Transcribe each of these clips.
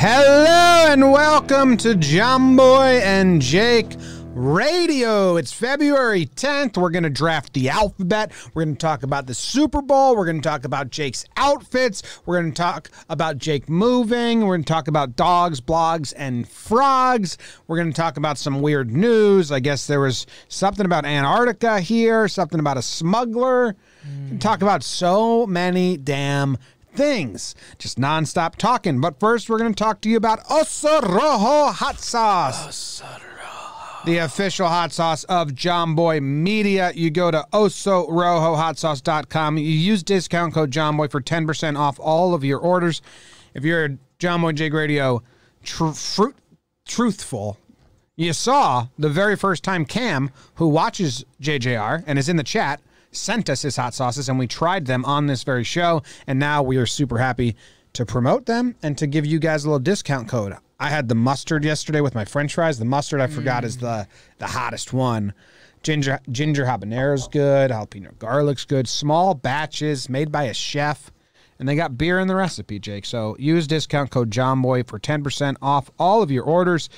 Hello and welcome to Jomboy and Jake Radio. It's February 10th. We're going to draft the alphabet. We're going to talk about the Super Bowl. We're going to talk about Jake's outfits. We're going to talk about Jake moving. We're going to talk about dogs, blogs, and frogs. We're going to talk about some weird news. I guess there was something about Antarctica here, something about a smuggler. We're going to talk about so many damn things. Just nonstop talking. But first, we're going to talk to you about Oso Rojo Hot Sauce. The official hot sauce of Jomboy Media. You go to osorojohotsauce.com. You use discount code Jomboy for 10% off all of your orders. If you're a Jomboy and Jake Radio truthful, you saw the very first time Cam, who watches JJR and is in the chat, sent us his hot sauces, and we tried them on this very show, and now we are super happy to promote them and to give you guys a little discount code. I had the mustard yesterday with my french fries. The mustard, I forgot, is the hottest one. Ginger habanero's good. Jalapeno garlic's good. Small batches made by a chef. And they got beer in the recipe, Jake. So use discount code JOMBOY for 10% off all of your orders.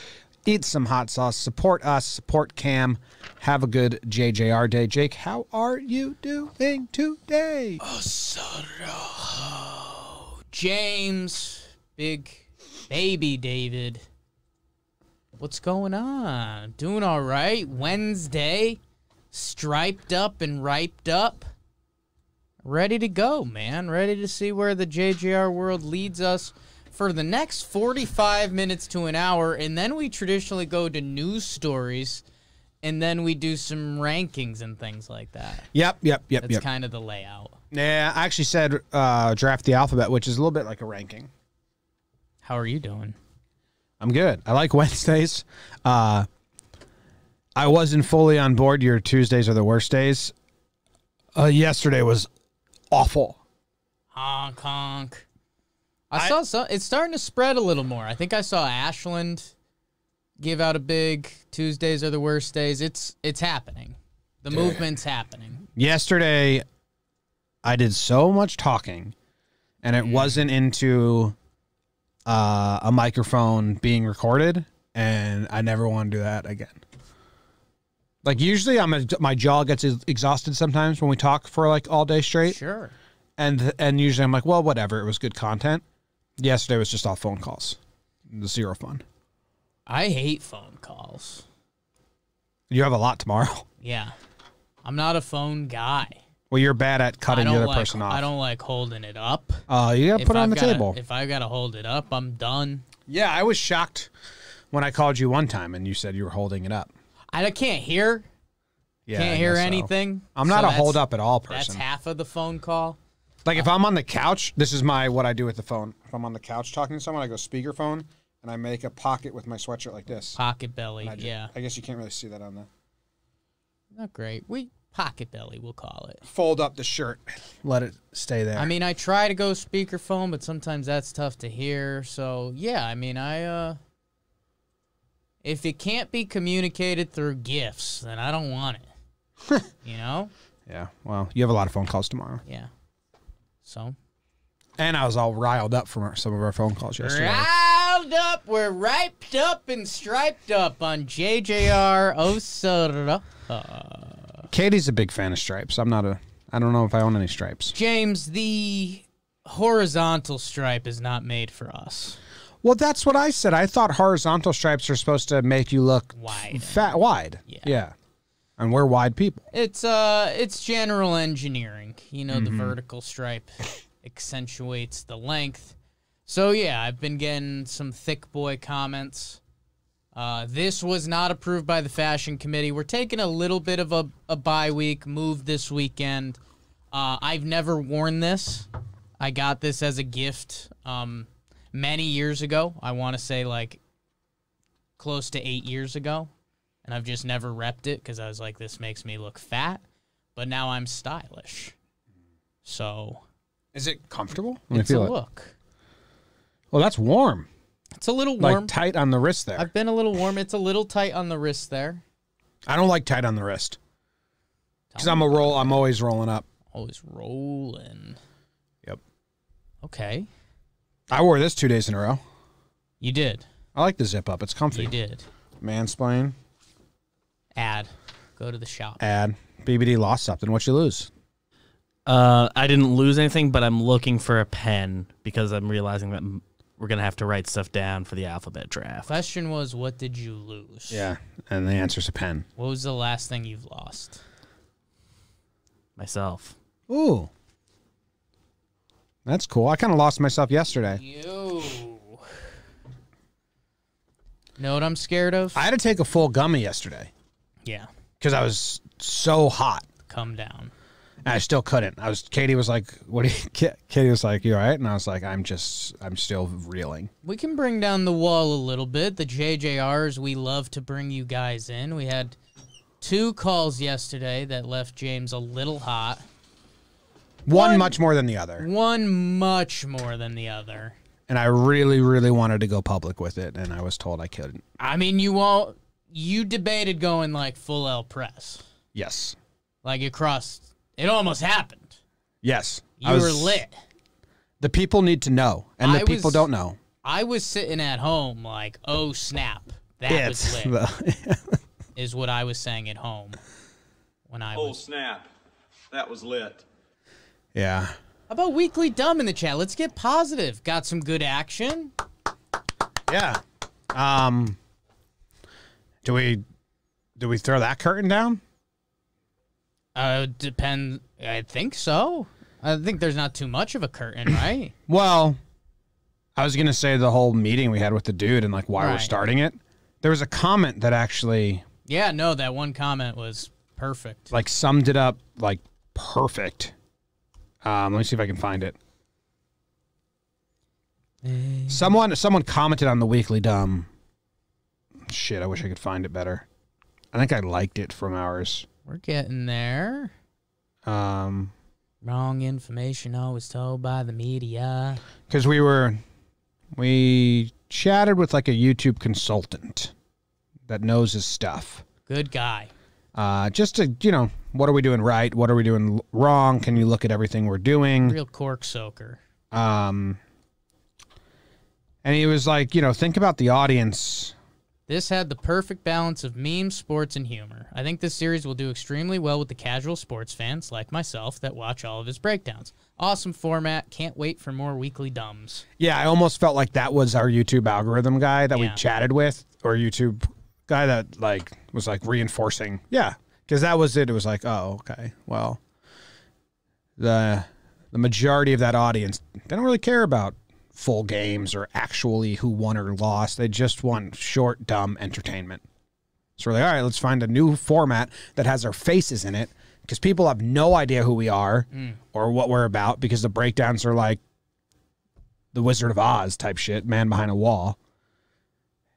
Eat some hot sauce. Support us. Support Cam. Have a good JJR day. Jake, how are you doing today? Oh, James, big baby David. What's going on? Doing all right. Wednesday, striped up and riped up. Ready to go, man. Ready to see where the JJR world leads us for the next 45 minutes to an hour. And then we traditionally go to news stories. And then we do some rankings and things like that. Yep. That's kind of the layout. Yeah, I actually said draft the alphabet, which is a little bit like a ranking. How are you doing? I'm good. I like Wednesdays. I wasn't fully on board. Your Tuesdays are the worst days. Yesterday was awful. Honk, honk. I saw some. It's starting to spread a little more. I think I saw Ashland give out a big Tuesdays are the worst days. It's happening. The movement's happening. Yesterday, I did so much talking, and it wasn't into a microphone being recorded, and I never want to do that again. Like, usually my jaw gets exhausted sometimes when we talk for like all day straight. Sure. And usually I'm like, well, whatever. It was good content. Yesterday was just all phone calls. Zero fun. I hate phone calls. You have a lot tomorrow. Yeah. I'm not a phone guy. Well, you're bad at cutting the other person off. I don't like holding it up. You got to put it on the table. If I got to hold it up, I'm done. Yeah, I was shocked when I called you one time and you said you were holding it up. I can't hear. Yeah, can't hear anything. So. I'm not a hold up at all person. That's half of the phone call. Like if I'm on the couch, this is what I do with the phone. If I'm on the couch talking to someone, I go speakerphone and I make a pocket with my sweatshirt like this. Pocket belly, yeah. I guess you can't really see that on the. Not great. Pocket belly, we'll call it. Fold up the shirt. Let it stay there. I mean, I try to go speakerphone, but sometimes that's tough to hear. So, yeah, I mean, if it can't be communicated through GIFs, then I don't want it. You know? Yeah, well, you have a lot of phone calls tomorrow. Yeah. So? And I was all riled up from some of our phone calls yesterday. Riled up. We're riped up and striped up on JJR Osoro. Katie's a big fan of stripes. I don't know if I own any stripes. James, the horizontal stripe is not made for us. Well, that's what I said. I thought horizontal stripes are supposed to make you look wide. Yeah. And we're wide people. It's general engineering. You know, the vertical stripe accentuates the length. So, yeah, I've been getting some thick boy comments. This was not approved by the fashion committee. We're taking a little bit of a bye week, move this weekend. I've never worn this. I got this as a gift many years ago. I want to say like close to 8 years ago. And I've just never repped it because I was like, this makes me look fat. But now I'm stylish. So. Is it comfortable? It's a look. Well, that's warm. It's a little warm. Like tight on the wrist there. I've been a little warm. It's a little tight on the wrist there. I don't like tight on the wrist. Because I'm always rolling up. Always rolling. Yep. Okay. I wore this 2 days in a row. You did. I like the zip up. It's comfy. You did. Mansplain. Ad. Go to the shop. Ad. BBD lost something. What'd you lose? I didn't lose anything, but I'm looking for a pen because I'm realizing that we're going to have to write stuff down for the alphabet draft. Question was, what did you lose? Yeah, and the answer's a pen. What was the last thing you've lost? Myself. Ooh. That's cool. I kind of lost myself yesterday. Yo. Know what I'm scared of? I had to take a full gummy yesterday Yeah. because I was so hot. Come down. And I still couldn't. Katie was like, "What do you?" Katie was like, "You all right?" And I was like, I'm still reeling." We can bring down the wall a little bit. The JJRs, we love to bring you guys in. We had 2 calls yesterday that left James a little hot. One much more than the other. One much more than the other. And I really, really wanted to go public with it, and I was told I couldn't. I mean, you debated going like full L press. Yes. Like it almost happened. Yes. You were lit. The people need to know, and the people don't know. I was sitting at home like, oh, snap. That was lit. Is what I was saying at home. Oh, snap. That was lit. Yeah. How about Weekly Dumb in the chat? Let's get positive. Got some good action. Yeah. Do we throw that curtain down? Depend. I think so. I think there's not too much of a curtain, right? Well, I was gonna say the whole meeting we had with the dude and like why we're starting it. There was a comment that actually. Yeah, no, that one comment was perfect. Like summed it up like perfect. Let me see if I can find it. Someone commented on the Weekly Dumb. Shit, I wish I could find it better. I think I liked it from ours. We're getting there. Wrong information always told by the media. Because we chatted with like a YouTube consultant that knows his stuff. Good guy. Just to, what are we doing right? What are we doing wrong? Can you look at everything we're doing? Real cork soaker. And he was like, think about the audience. This had the perfect balance of memes, sports, and humor. I think this series will do extremely well with the casual sports fans, like myself, that watch all of his breakdowns. Awesome format. Can't wait for more Weekly Dumbs. Yeah, I almost felt like that was our YouTube algorithm guy that we chatted with, or YouTube guy that was reinforcing. Yeah, because that was it. It was like, oh, okay, well, the majority of that audience, they don't really care about full games or actually who won or lost. They just want short, dumb entertainment. So we're like, all right, let's find a new format that has our faces in it, because people have no idea who we are or what we're about, because the breakdowns are like the Wizard of Oz type shit, man behind a wall.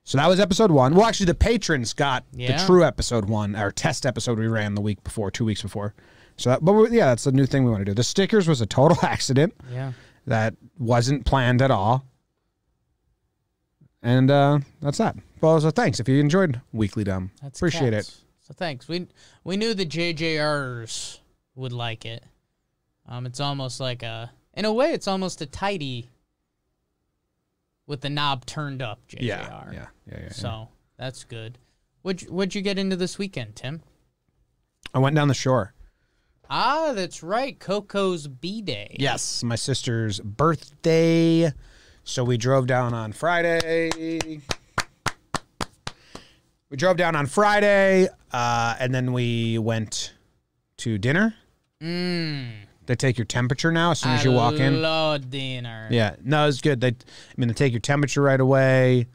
So that was episode 1. Well, actually, the patrons got the true episode 1, our test episode we ran the week before, 2 weeks before. So that's the new thing we want to do. The stickers was a total accident. Yeah. That wasn't planned at all. And that's that. Well, so thanks if you enjoyed Weekly Dumb. Appreciate it. So thanks. We knew the JJRs would like it. It's almost like in a way, it's almost a tidy with the knob turned up JJR. Yeah. So that's good. What'd you get into this weekend, Tim? I went down the shore. Ah, that's right. Coco's B-Day. Yes, my sister's birthday. So we drove down on Friday. And then we went to dinner. They take your temperature now as soon as you walk in. I love dinner. Yeah, no, it's good. They take your temperature right away.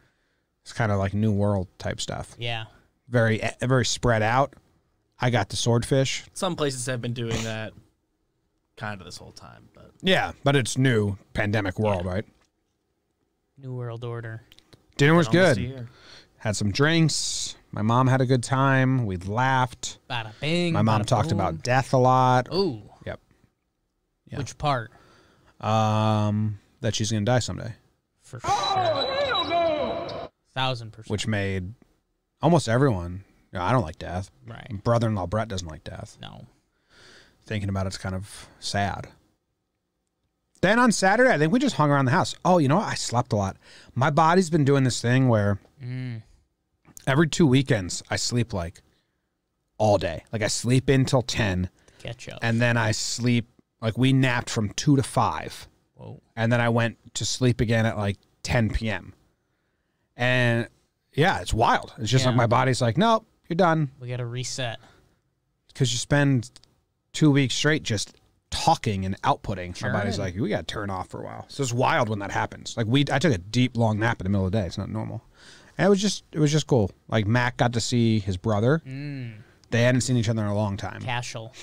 It's kind of like New World type stuff. Yeah. Very, very spread out. I got the swordfish. Some places have been doing that kind of this whole time. But yeah, but it's new pandemic world, right? New World Order. Dinner was good. Had some drinks. My mom had a good time. We laughed. Bada bing. My mom talked about death a lot. Ooh. Yep. Yeah. Which part? That she's going to die someday. For sure. Oh, hell no. 1,000%. Which made almost everyone. I don't like death. Right. My brother-in-law Brett doesn't like death. No. Thinking about it's kind of sad. Then on Saturday, I think we just hung around the house. Oh, you know what? I slept a lot. My body's been doing this thing where every 2 weekends I sleep like all day. Like I sleep in till 10. Catch up. And then I sleep, like we napped from 2 to 5. Whoa. And then I went to sleep again at like 10 p.m. And yeah, it's wild. It's just like my body's like, nope, you're done. We got to reset. Because you spend 2 weeks straight just talking and outputting. Sure. My body's like, we got to turn off for a while. So it's wild when that happens. Like I took a deep, long nap in the middle of the day. It's not normal. And it was just cool. Like Mac got to see his brother. They hadn't seen each other in a long time. Casual.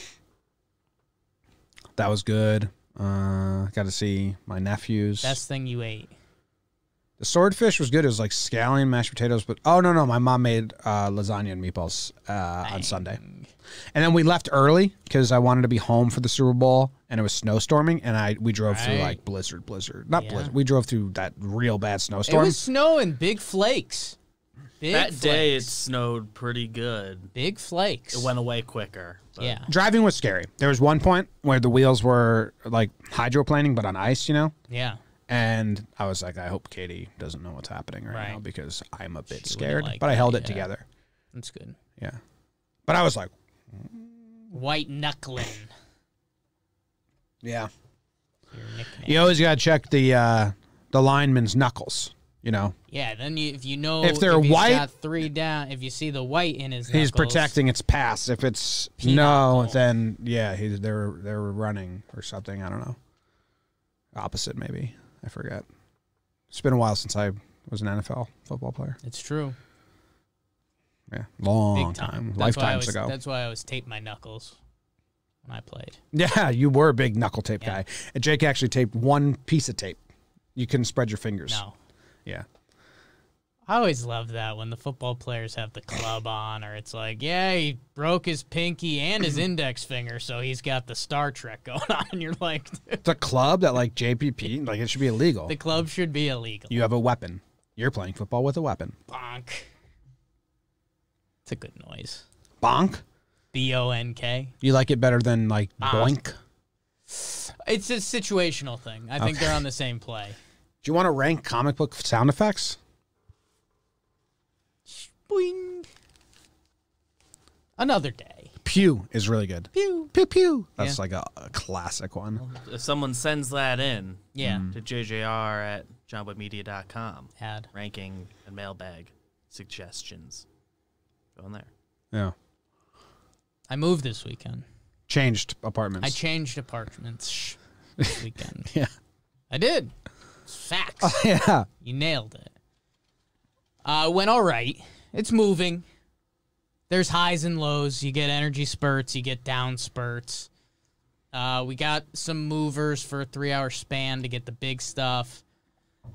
That was good. Got to see my nephews. Best thing you ate. The swordfish was good. It was like scallion, mashed potatoes, but no, my mom made lasagna and meatballs on Sunday. And then we left early because I wanted to be home for the Super Bowl, and it was snowstorming, and we drove through like blizzard. Not blizzard. We drove through that real bad snowstorm. It was snowing, big flakes. That day it snowed pretty good. Big flakes. It went away quicker. But. Yeah. Driving was scary. There was one point where the wheels were like hydroplaning, but on ice, you know? Yeah. And I was like, I hope Katie doesn't know what's happening right now because I'm a bit She scared. wouldn't like but I held that, it together. That's good. Yeah. But I was like, White knuckling. yeah. Your nickname. You always got to check the lineman's knuckles, you know? Yeah, then if you know If they're he's white- got 3 down, if you see the white in his He's knuckles, protecting its pass. If it's Pinochle. no, then yeah, they're running or something. I don't know. Opposite maybe. I forget. It's been a while since I was an NFL football player. It's true. Yeah, long Big time. lifetimes ago. That's why I always taped my knuckles when I played. Yeah, you were a big knuckle tape guy. And Jake actually taped one piece of tape. You couldn't spread your fingers. No. Yeah. I always love that when the football players have the club on, or it's like, yeah, he broke his pinky and his index finger, so he's got the Star Trek going on. And you're like, It's a club that like JPP, like it should be illegal. the club should be illegal. You have a weapon. You're playing football with a weapon. Bonk. It's a good noise. Bonk. B-O-N-K. You like it better than like boink? It's a situational thing. I think they're on the same play. Do you want to rank comic book sound effects? Boing. Another day. Pew is really good. Pew. Pew pew. That's Yeah. like a classic one. If someone sends that in Yeah. to JJR at jomboymedia.com, Had. ranking and mailbag suggestions, go in there. Yeah. I moved this weekend. Changed apartments. I changed apartments this weekend. Yeah. I did. It's facts. Yeah. You nailed it. Went all right. It's moving. There's highs and lows. You get energy spurts. You get down spurts. We got some movers for a 3-hour span to get the big stuff.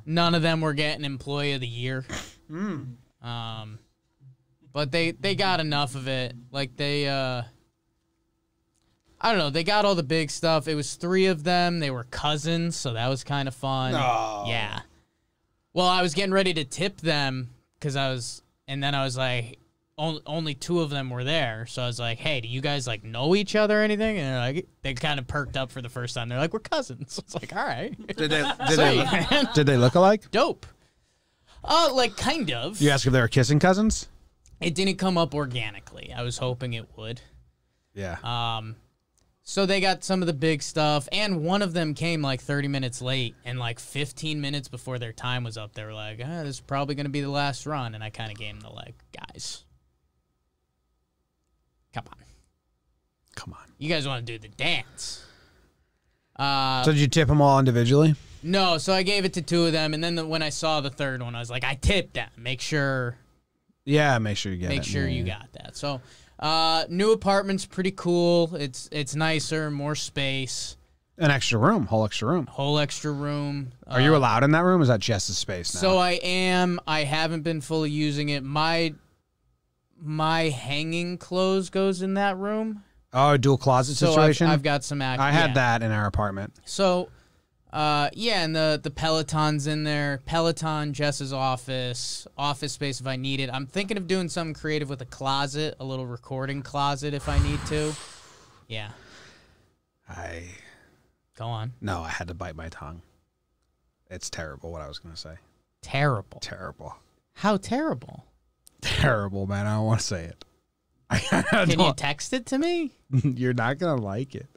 None of them were getting Employee of the Year. But they got enough of it. Like they, I don't know. They got all the big stuff. It was 3 of them. They were cousins, so that was kind of fun. Oh. Yeah. Well, I was getting ready to tip them and then I was like, only 2 of them were there. So I was like, hey, do you guys like know each other or anything? And they're like, they kind of perked up for the first time. They're like, we're cousins. It's like, all right. Did they man. did they look alike? Dope. Like kind of. You ask if they were kissing cousins? It didn't come up organically. I was hoping it would. Yeah. So they got some of the big stuff, and one of them came like 30 minutes late, and like 15 minutes before their time was up, they were like, this is probably going to be the last run, and I kind of gave them the like, guys, come on. Come on. You guys want to do the dance. So did you tip them all individually? No, so I gave it to 2 of them, and then when I saw the third one, I was like, I tipped them. Make sure Yeah, make sure you get it. Make sure you got that. So, new apartment's pretty cool. It's nicer, more space, An extra room, whole extra room. whole extra room. Are you allowed in that room? Or is that just a space now? So I am. I haven't been fully using it. My hanging clothes goes in that room. Oh, a dual closet So situation? I've got some. I had that in our apartment. So, yeah, and the Peloton's in there. Peloton, Jess's office space if I need it. I'm thinking of doing something creative with a closet, a little recording closet if I need to. Yeah. Go on. No, I had to bite my tongue. It's terrible what I was going to say. Terrible. Terrible. How terrible? Terrible, man. I don't want to say it. Can you text it to me? You're not going to like it.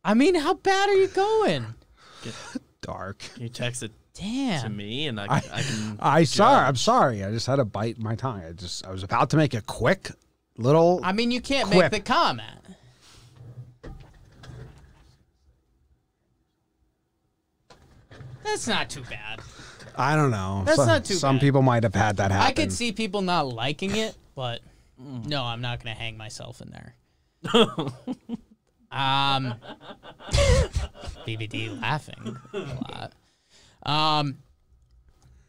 I mean, how bad are you going? Dark. Can you text it Damn. to me and I can I'm sorry. I just had to bite my tongue. I was about to make a quick little I mean, you can't quip. make the comment. That's not too bad. I don't know. That's not too Some bad. people might have had that happen. I could see people not liking it, but no, I'm not going to hang myself in there. BBD laughing a lot.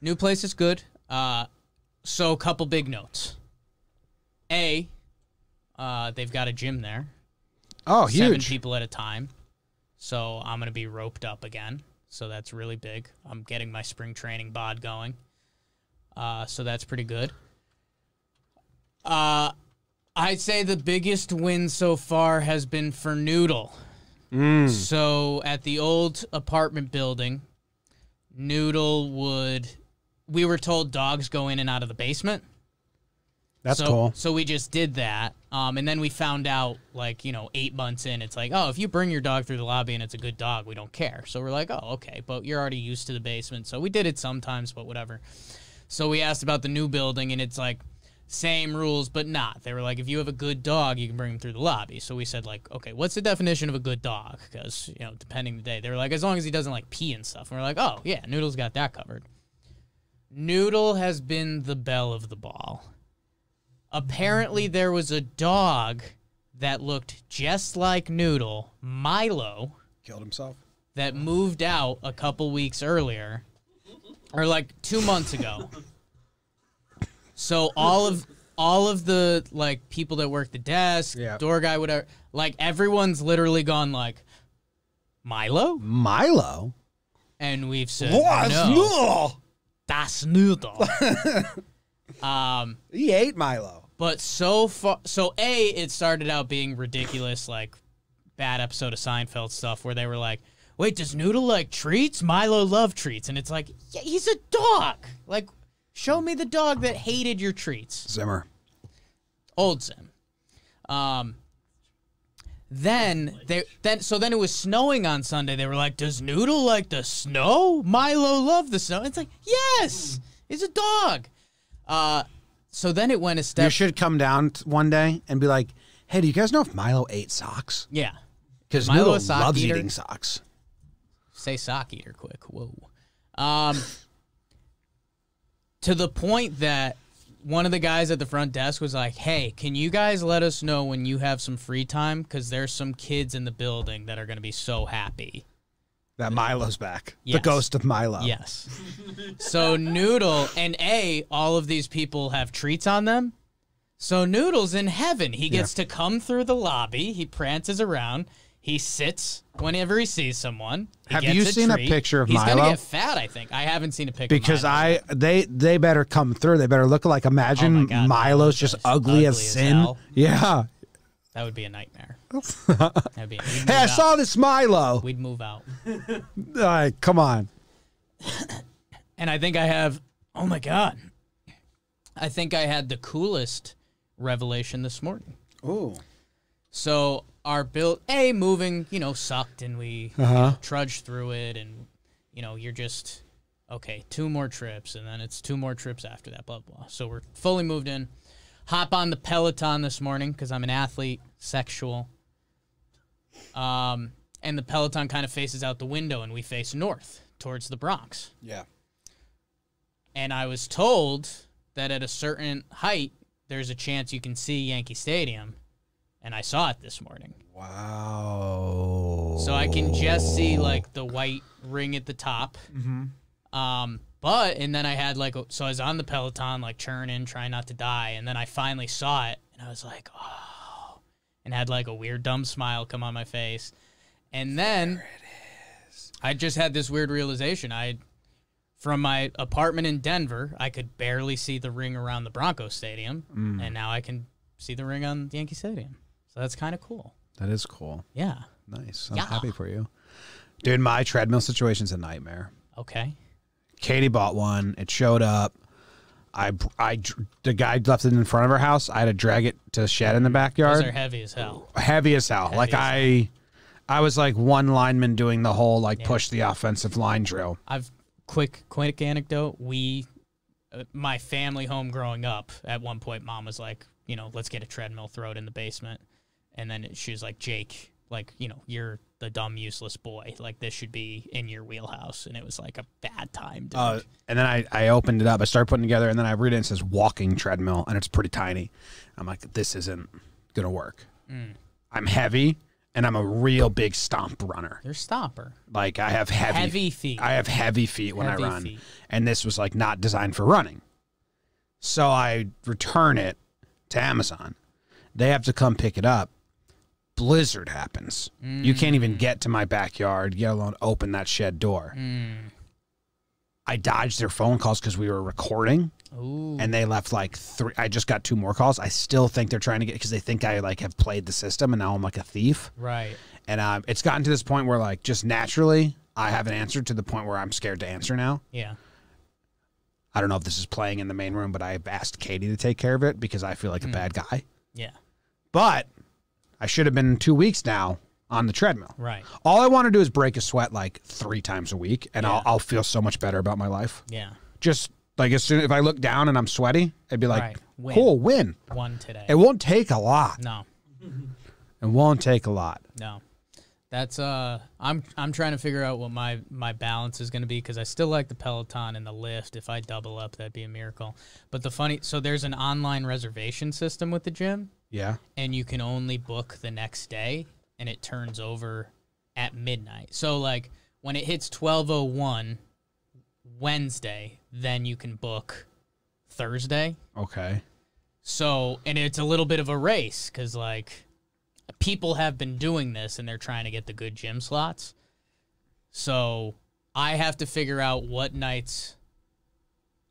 New place is good. So a couple big notes. They've got a gym there. Oh, 7 huge. people at a time. So I'm going to be roped up again. So that's really big. I'm getting my spring training bod going. So that's pretty good. I'd say the biggest win so far has been for Noodle. So at the old apartment building, Noodle we were told dogs go in and out of the basement. That's cool. So we just did that. And then we found out, 8 months in, it's like, oh, if you bring your dog through the lobby and it's a good dog, we don't care. So we're like, oh, okay, but you're already used to the basement. So we did it sometimes, but whatever. So we asked about the new building, and it's like, same rules, but not. They were like, if you have a good dog, you can bring him through the lobby. So we said, okay, what's the definition of a good dog? Because, depending the day. They were like, as long as he doesn't, pee and stuff. And we're like, oh, yeah, Noodle's got that covered. Noodle has been the belle of the ball. Apparently, there was a dog that looked just like Noodle, Milo, Killed himself. that moved out a couple weeks earlier, or 2 months ago. So all of the people that work the desk, Yeah. door guy, whatever, everyone's literally gone Milo, Milo? and we've said What? no. Das Noodle. He ate Milo. But so far, it started out being ridiculous, bad episode of Seinfeld stuff where they were like, wait, does Noodle like treats? Milo loved treats. And it's like, yeah, he's a dog. Show me the dog that hated your treats. Zimmer. Old Zim. Then it was snowing on Sunday. They were like, does Noodle like the snow? Milo loved the snow. It's like, yes, he's a dog. So then it went a step. You should come down one day and be like, hey, do you guys know if Milo ate socks? Yeah. Because Milo Noodle a sock loves eater? eating socks. Say sock eater quick. Whoa. To the point that one of the guys at the front desk was like, hey, can you guys let us know when you have some free time? Because there's some kids in the building that are going to be so happy. That Milo's back. Yes. The ghost of Milo. Yes. So Noodle, and all of these people have treats on them. So Noodle's in heaven. He gets to come through the lobby. He prances around. He sits whenever he sees someone. He Have gets you seen a treat. picture of He's Milo? He's going to get fat, I think. I haven't seen a picture Because of Milo. they better come through. They better look like, imagine Oh my God, Milo's just ugly as sin. hell. Yeah. That would be a nightmare. That'd be, Hey, I saw this Milo. We'd move out. Come on. And I think I have, oh my God. I think I had the coolest revelation this morning. Ooh. So our build, moving, sucked, and we trudged through it, and, you're just, okay, 2 more trips, and then it's 2 more trips after that, blah, blah. So we're fully moved in. Hop on the Peloton this morning because I'm an athlete, sexual. And the Peloton kind of faces out the window, and we face north towards the Bronx. Yeah. And I was told that at a certain height, there's a chance you can see Yankee Stadium. And I saw it this morning. Wow. So I can just see, the white ring at the top. Mm-hmm. And then I had, so I was on the Peloton, churning, trying not to die. And then I finally saw it, and I was like, oh. And had, a weird, dumb smile come on my face. And then I just had this weird realization. From my apartment in Denver, I could barely see the ring around the Broncos Stadium, and now I can see the ring on Yankee Stadium. So that's kind of cool. That is cool. Yeah. Nice. I'm Yeah. happy for you. Dude, my treadmill situation's a nightmare. Okay. Katie bought one. It showed up. The guy left it in front of her house. I had to drag it to the shed in the backyard. Those are heavy as hell. Heavy as hell. I was like one lineman doing the whole push the offensive line drill. I've quick anecdote. My family home growing up, at one point, Mom was like, let's get a treadmill, throw it in the basement, and then she was like, Jake, you're the dumb, useless boy. Like, this should be in your wheelhouse. And it was like a bad time, dude. And then I opened it up. I started putting it together, and then I read it and it says walking treadmill, and it's pretty tiny. I'm like, this isn't going to work. I'm heavy, and I'm a real big stomp runner. You're a stomper. Like, I have heavy feet. I have heavy feet when I run. Feet. And this was, not designed for running. So I return it to Amazon. They have to come pick it up. Blizzard happens. You can't even get to my backyard, let alone open that shed door. I dodged their phone calls because we were recording. Ooh. And they left 3. I just got 2 more calls. I still think they're trying to get, because they think I have played the system and now I'm like a thief. Right. And it's gotten to this point where just naturally I haven't answered, to the point where I'm scared to answer now. Yeah. I don't know if this is playing in the main room, but I've asked Katie to take care of it because I feel like a bad guy. Yeah. But I should have been 2 weeks now on the treadmill. Right. All I want to do is break a sweat 3 times a week, and I'll feel so much better about my life. Yeah. Just as soon if I look down and I'm sweaty, I'd be like, Right. cool, win. One today. It won't take a lot. No. It won't take a lot. No. That's I'm trying to figure out what my balance is going to be, because I still like the Peloton and the lift. If I double up, that'd be a miracle. But so there's an online reservation system with the gym. Yeah. And you can only book the next day, and it turns over at midnight. So when it hits 12:01 Wednesday, then you can book Thursday. Okay. So, and it's a little bit of a race, because people have been doing this and they're trying to get the good gym slots. So I have to figure out what nights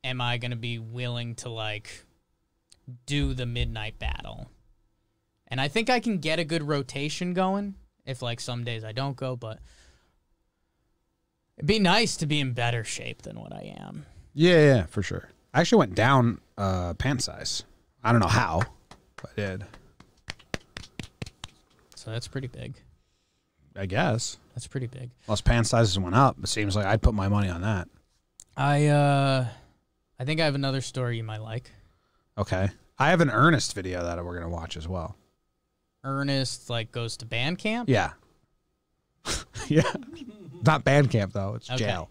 am I going to be willing to do the midnight battle. And I think I can get a good rotation going if some days I don't go, but it'd be nice to be in better shape than what I am. Yeah, for sure. I actually went down pant size. I don't know how, but I did. So that's pretty big. I guess. That's pretty big. Unless pant sizes went up, it seems like I'd put my money on that. I think I have another story you might like. Okay. I have an Ernest video that we're going to watch as well. Ernest goes to band camp? Yeah. Yeah. Not band camp, though. It's Okay. jail.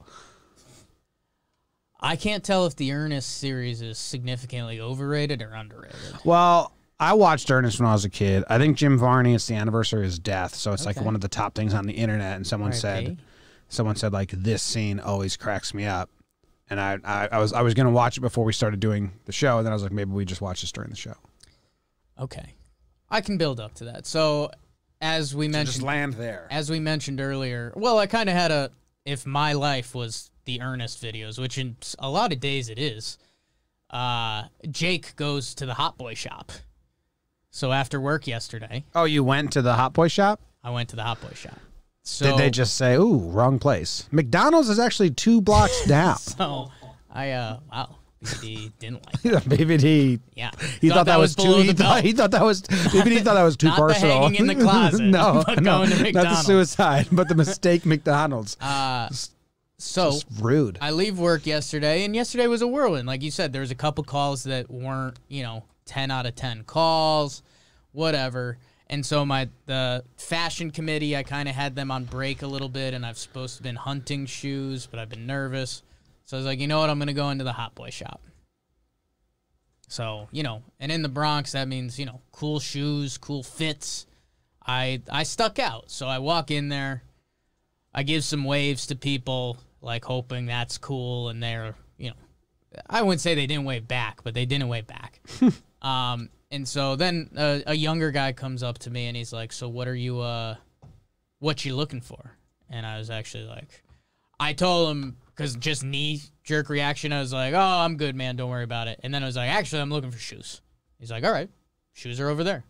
I can't tell if the Ernest series is significantly overrated or underrated. Well, I watched Ernest when I was a kid. I think Jim Varney, it's the anniversary of his death, so it's Okay. one of the top things on the internet, and someone said this scene always cracks me up. And I was going to watch it before we started doing the show, and then I was like, maybe we just watch this during the show. Okay. I can build up to that. So, as we mentioned, just land there. as we mentioned earlier, well, I kind of had if my life was the Ernest videos, which in a lot of days it is, Jake goes to the Hot Boy shop. So after work yesterday, Oh, you went to the Hot Boy shop? I went to the Hot Boy shop. So, Did they just say, ooh, wrong place? McDonald's is actually 2 blocks down. So, wow, BBD didn't like that. BBD. Yeah. He thought that was too. below He the belt. thought that was. BBD thought that was too Not the personal. hanging in the closet, no, but no, going to not the McDonald's. suicide, but the mistake McDonald's. So Just rude. I leave work yesterday, and yesterday was a whirlwind. Like you said, there was a couple calls that weren't, 10 out of 10 calls, whatever. And so the fashion committee, I kind of had them on break a little bit, and I've supposed to have been hunting shoes, but I've been nervous. So I was like, you know what, I'm going to go into the Hot Boy shop. So, and in the Bronx, that means, cool shoes, cool fits. I stuck out. So I walk in there, I give some waves to people, hoping that's cool, and they're, I wouldn't say they didn't wave back, but they didn't wave back. And so then a younger guy comes up to me, and he's like, so what you looking for? And I was actually like, I told him, because just knee-jerk reaction, I was like, oh, I'm good, man, don't worry about it. And then I was like, actually, I'm looking for shoes. He's like, all right, shoes are over there.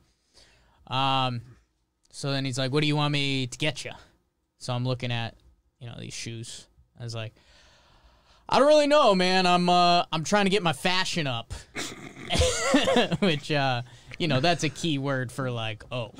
So then he's like, what do you want me to get you? So I'm looking at these shoes. I was like, I don't really know, man. I'm trying to get my fashion up, which that's a key word for like, oh.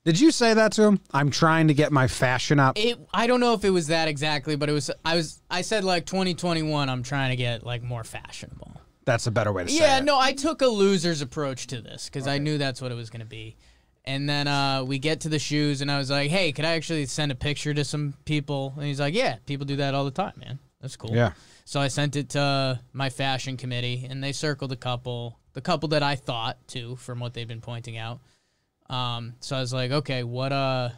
Did you say that to him? I'm trying to get my fashion up. I don't know if it was that exactly, but I said like 2021. I'm trying to get like more fashionable. That's a better way to say it. Yeah, no, I took a loser's approach to this because I knew that's what it was going to be. And then we get to the shoes, and I was like, hey, could I actually send a picture to some people? And he's like, yeah, people do that all the time, man. That's cool. Yeah. So I sent it to my fashion committee, and they circled the couple that I thought, too, from what they've been pointing out. So I was like, okay, I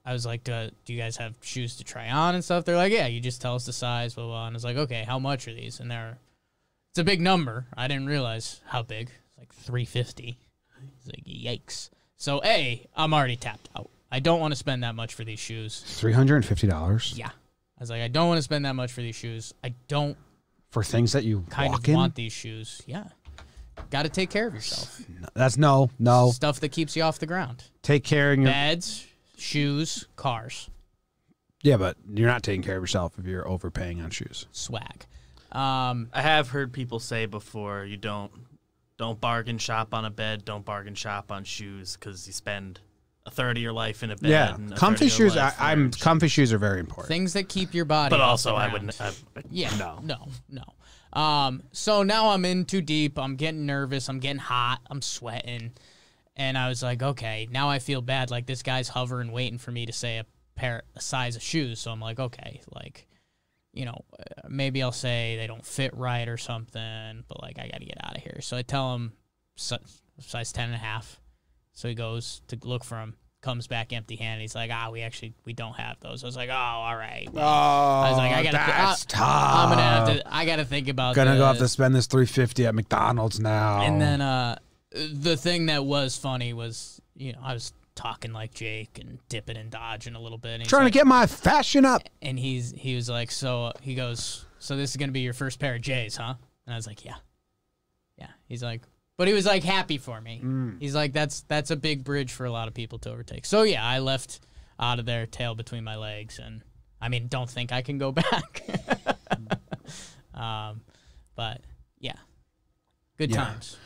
was like, do you guys have shoes to try on and stuff? They're like, yeah, you just tell us the size, blah, blah. And I was like, okay, how much are these? And it's a big number. I didn't realize how big. It's like $350. It's like, yikes. So, I'm already tapped out. I don't want to spend that much for these shoes. $350? Yeah. I was like, I don't want to spend that much for these shoes. I don't. For things that you kind walk of in? want these shoes. Yeah. Got to take care of yourself. That's no. Stuff that keeps you off the ground. Take care of your Beds, shoes, cars. Yeah, but you're not taking care of yourself if you're overpaying on shoes. Swag. I have heard people say before, you don't bargain shop on a bed, don't bargain shop on shoes, because you spend a third of your life in a bed. Yeah, and comfy shoes. Comfy shoes are very important. Things that keep your body. But off also, the I ground. wouldn't. Yeah. No. So now I'm in too deep. I'm getting nervous. I'm getting hot. I'm sweating. And I was like, okay, now I feel bad. Like this guy's hovering, waiting for me to say a size of shoes. So I'm like, okay, like, maybe I'll say they don't fit right or something, but like I got to get out of here. So I tell him size 10.5. So he goes to look for him, comes back empty-handed. He's like, we don't have those. I was like, oh, all right. Oh, I was like, that's tough. I gotta think about. Gonna go have to spend this $350 at McDonald's now. And then the thing that was funny was, I was talking like Jake and dipping and dodging a little bit. And trying to get my fashion up. And he was like, he goes, so this is gonna be your first pair of J's, huh? And I was like, yeah. He's like. But he was like happy for me. He's like, that's a big bridge for a lot of people to overtake. So yeah, I left out of there, tail between my legs, and I mean, don't think I can go back. But yeah, good times.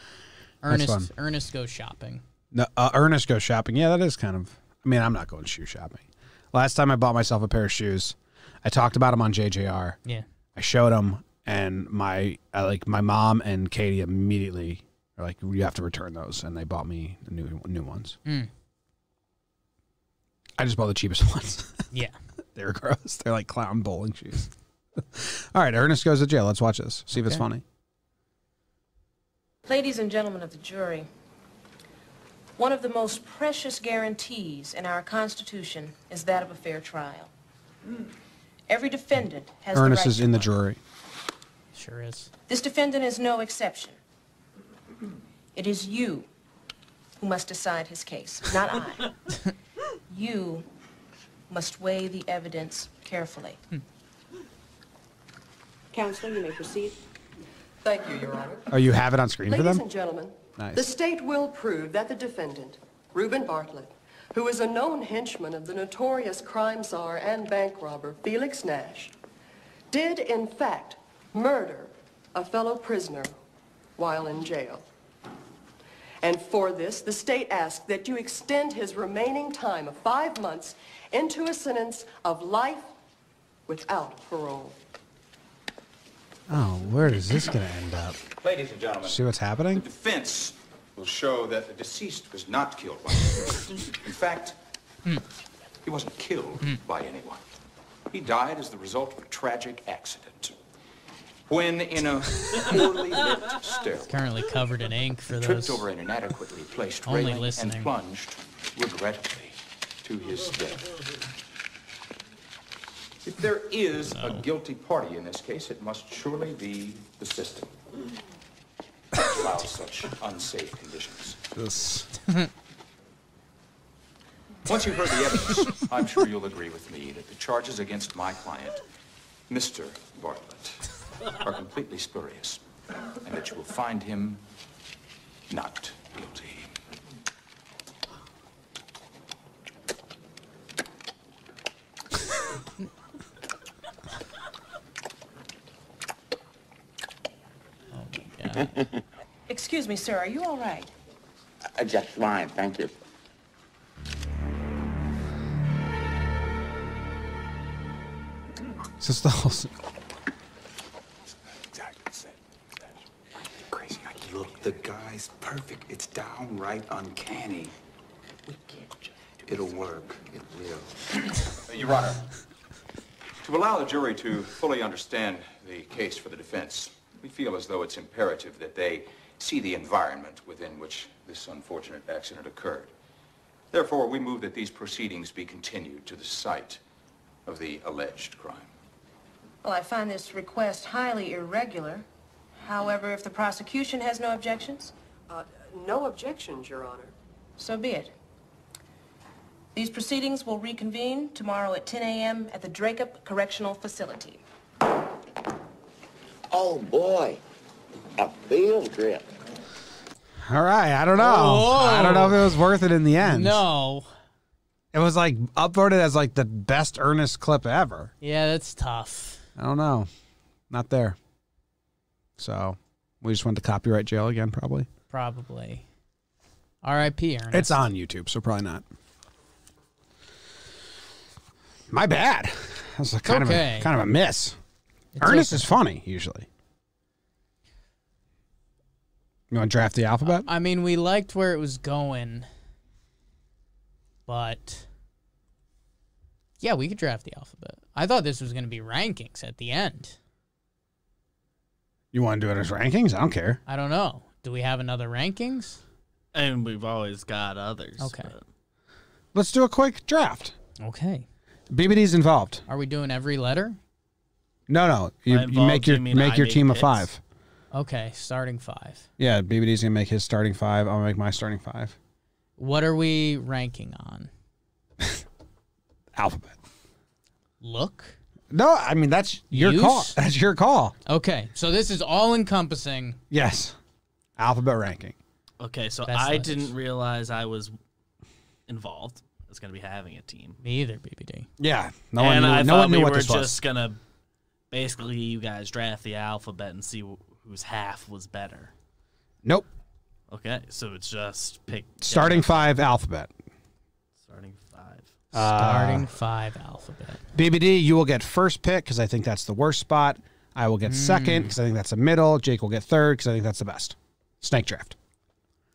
Ernest goes shopping. No, Ernest goes shopping. Yeah, that is kind of. I mean, I'm not going shoe shopping. Last time I bought myself a pair of shoes, I talked about them on JJR. Yeah, I showed them, and my mom and Katie immediately. They're like, you have to return those, and they bought me the new ones. I just bought the cheapest ones. Yeah. They were gross. They're like clown bowling shoes. All right, Ernest goes to jail. Let's watch this. See if it's funny. Ladies and gentlemen of the jury, one of the most precious guarantees in our Constitution is that of a fair trial. Every defendant has Ernest the right is in the jury. Sure is. This defendant is no exception. It is you who must decide his case, not I. You must weigh the evidence carefully. Counselor, you may proceed. Thank you, Your Honor. Oh, you have it on screen for Ladies them? and gentlemen, Nice. the state will prove that the defendant, Reuben Bartlett, who is a known henchman of the notorious crime czar and bank robber Felix Nash, did in fact murder a fellow prisoner while in jail. And for this, the state asks that you extend his remaining time of 5 months into a sentence of life without parole. Oh, where is this going to end up? Ladies and gentlemen, See what's happening? the defense will show that the deceased was not killed by anyone. In fact, he wasn't killed by anyone. He died as the result of a tragic accident. When in a poorly lit stairwell, Currently covered in ink for tripped those. over an inadequately placed Only railing listening. and plunged regrettably to his death. If there is a guilty party in this case, it must surely be the system. That allows such unsafe conditions. This. Once you've heard the evidence, I'm sure you'll agree with me that the charges against my client, Mr. Bartlett, are completely spurious, and that you will find him not guilty. Excuse me, sir. Are you all right? Just fine, thank you. It's just the whole. Crazy. Look, the guy's perfect. It's downright uncanny. It'll work. It will. Your Honor, to allow the jury to fully understand the case for the defense, we feel as though it's imperative that they see the environment within which this unfortunate accident occurred. Therefore, we move that these proceedings be continued to the site of the alleged crime. Well, I find this request highly irregular. However, if the prosecution has no objections, No objections, Your Honor. so be it. These proceedings will reconvene tomorrow at 10 a.m. at the Dracup Correctional Facility. Oh, boy. A field trip. All right, I don't know. Whoa. I don't know if it was worth it in the end. No. It was like upvoted as like the best Ernest clip ever. Yeah, that's tough. I don't know. Not there. So we just went to copyright jail again, probably. Probably. R.I.P. Ernest. It's on YouTube, so probably not. My bad. That was kind of a miss. It's Ernest okay. is funny usually. You want to draft the alphabet? I mean, we liked where it was going, but yeah, we could draft the alphabet. I thought this was going to be rankings at the end. You want to do it as rankings? I don't care. I don't know. Do we have another rankings? And we've always got others. Okay. but- Let's do a quick draft. Okay. BBD's involved. Are we doing every letter? No. You involved, make your you mean I your make team of picks? 5. Okay, starting 5. Yeah, BBD's gonna make his starting 5. I'm gonna make my starting 5. What are we ranking on? Alphabet. Look? No, I mean that's your Use? call. That's your call. Okay, so this is all encompassing. Yes. Alphabet ranking. Okay, so Best I letters. didn't realize I was involved. I was going to be having a team. Me either, BBD. Yeah. No and one I knew, thought no one knew we what were this was. just going to basically you guys draft the alphabet and see whose half was better. Nope. Okay, so it's just pick. Starting 5 alphabet. Starting 5. Starting 5 alphabet. BBD, you will get first pick because I think that's the worst spot. I will get second because I think that's the middle. Jake will get third because I think that's the best. Snake draft.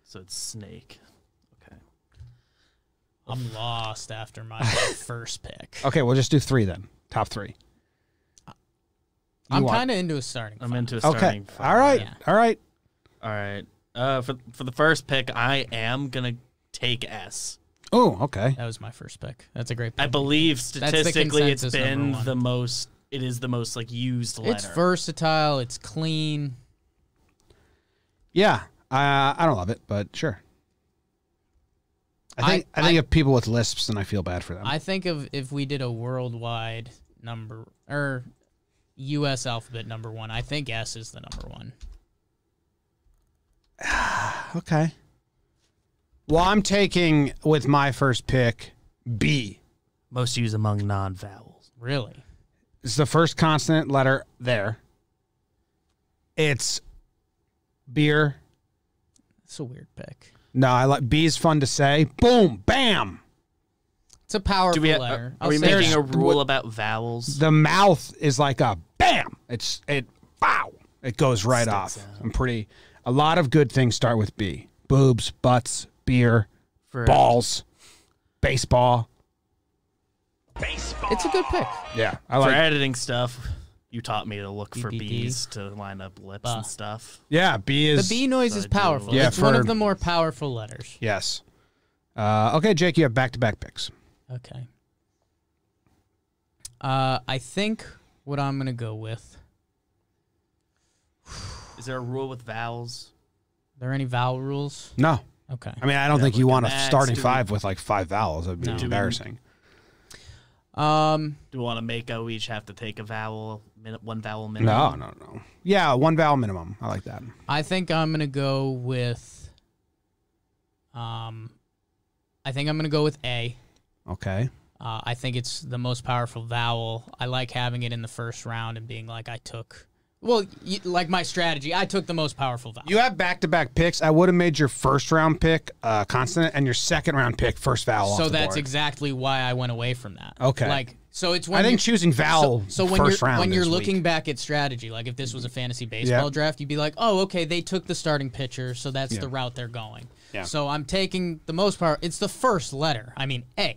So it's snake. Okay. I'm lost after my first pick. Okay, we'll just do 3 then. Top 3. I'm want- kind of into a starting I'm 5. into a Okay. starting 5. All right. Yeah. All right. All right. For the first pick, I am going to take S. Oh, okay. That was my first pick. That's a great pick. I believe statistically it's consensus been number 1. the most. It is the most like used letter. It's versatile. It's clean. Yeah. I don't love it, but sure. I think of people with lisps and I feel bad for them. I think of if we did a worldwide number or U.S. alphabet number 1. I think S is the number 1. Okay. Well, I'm taking with my first pick B. Most used among non-vowels. Really? It's the first consonant letter there. It's beer. It's a weird pick. No, I like B is fun to say. Boom, bam. It's a powerful Do we? letter. Are we I'll say making that. a rule about vowels? The mouth is like a bam. Wow. It goes right off. Sticks out. A lot of good things start with B. Boobs, butts, beer, For balls, baseball. It's a good pick. Yeah, I for like. editing stuff, you taught me to look for BBD. B's to line up lips Bah. and stuff. Yeah, B is. The B noise So is I do powerful. Yeah, it's one for- of the more powerful letters. Yes. Okay, Jake, you have back-to-back picks. Okay. I think what I'm going to go with. Is there a rule with vowels? Are there any vowel rules? No, Okay. I mean I don't Yeah, think you look want at a that. starting Do we- 5 with like 5 vowels. That'd be No. Do we- embarrassing. Do we want to make we each have to take a vowel, one vowel minimum? No. Yeah, 1 vowel minimum. I like that. I think I'm going to go with. I think I'm going to go with A. Okay. I think it's the most powerful vowel. I like having it in the first round and being like, I took Well, like my strategy, I took the most powerful vowel. You have back-to-back picks. I would have made your first-round pick consonant and your second-round pick first vowel. So off the that's board. exactly why I went away from that. Okay. Like, so it's when I think you're- choosing vowel So when first you're round when you're is looking weak. back at strategy, like if this was a fantasy baseball draft, you'd be like, oh, okay, they took the starting pitcher, so that's the route they're going. Yeah. So I'm taking the most power. It's the first letter. I mean, A.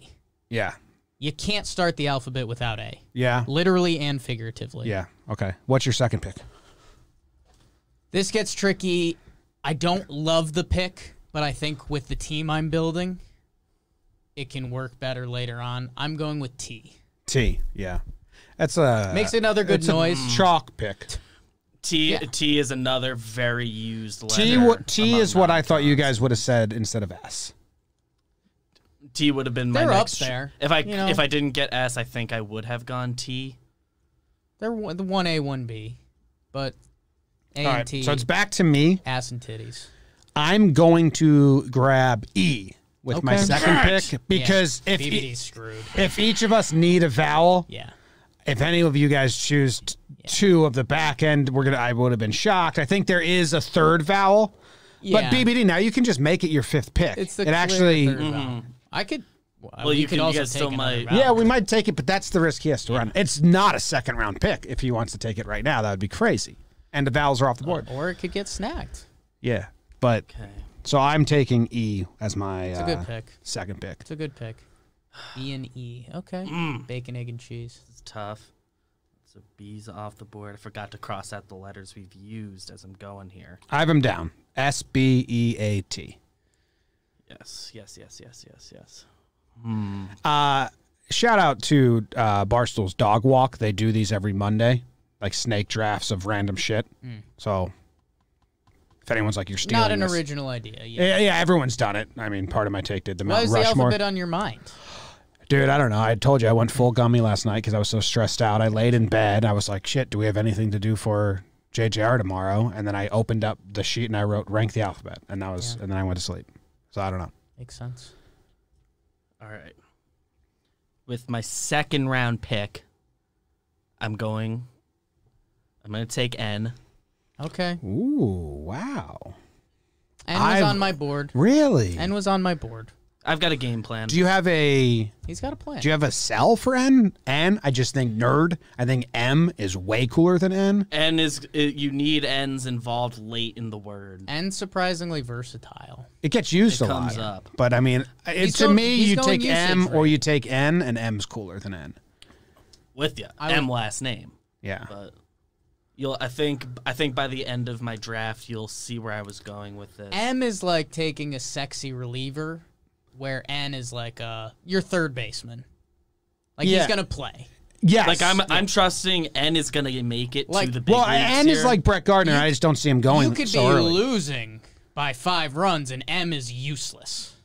Yeah. You can't start the alphabet without A. Yeah. Literally and figuratively. Yeah. Okay. What's your second pick? This gets tricky. I don't love the pick, but I think with the team I'm building, it can work better later on. I'm going with T. T. Yeah. That's a Makes another good it's noise. A chalk pick. T is another very used letter. T is what I thought you guys would have said instead of S. T would have been my They're up next. there, If I you know. if I didn't get S, I think I would have gone T. They're the 1A, 1B, but A All and right. T, So it's back to me. ass and titties. I'm going to grab E with my Okay. second pick because Yeah, if BBD's screwed. if each of us need a vowel, Yeah. if any of you guys choose two of the back end, I would have been shocked. I think there is a third vowel, Yeah. but BBD now you can just make it your fifth pick. It's the it actually. third vowel. I could. Well, we you could can- you also guys take still another might- vowel. Yeah, we might take it, but that's the risk he has to run. It's not a second round pick. If he wants to take it right now, that would be crazy. And the vowels are off the board. Or it could get snagged. Yeah, but Okay. so I'm taking E as my It's a good pick. second pick. It's a good pick. E and E. Okay. Bacon, egg, and cheese. It's tough. So B's off the board. I forgot to cross out the letters we've used as I'm going here. I have them down. SBEAT. Yes. Shout out to Barstool's Dog Walk. They do these every Monday, like snake drafts of random shit. So if anyone's like, you're stealing Not an this. original idea. Yeah. Yeah, everyone's done it. I mean, part of my take did the Why Mount is the Rushmore. alphabet on your mind? Dude, I don't know. I told you I went full gummy last night because I was so stressed out. I laid in bed. I was like, shit, do we have anything to do for JJR tomorrow? And then I opened up the sheet and I wrote rank the alphabet. And that was and then I went to sleep. So I don't know. Makes sense. All right. With my second round pick, I'm going to take N. Okay. Ooh, wow. N was on my board. Really? N was on my board. I've got a game plan. Do you have a He's got a plan. Do you have a cell for N? N, I just think nerd. I think M is way cooler than N. N is you need N's involved late in the word. N surprisingly versatile. It gets used It a comes lot. up. But I mean, He's to going- me, he's you going take M usage or rate. you take N, and M's cooler than N. With you, I M would- last name. Yeah. But I think by the end of my draft, you'll see where I was going with this. M is like taking a sexy reliever, where N is like your third baseman. Like Yeah. he's gonna play. Yes. Like I'm trusting N is gonna make it Like- to the big well, leagues N is here. like Brett Gardner. I just don't see him going You could so be early. losing by 5 runs, and M is useless.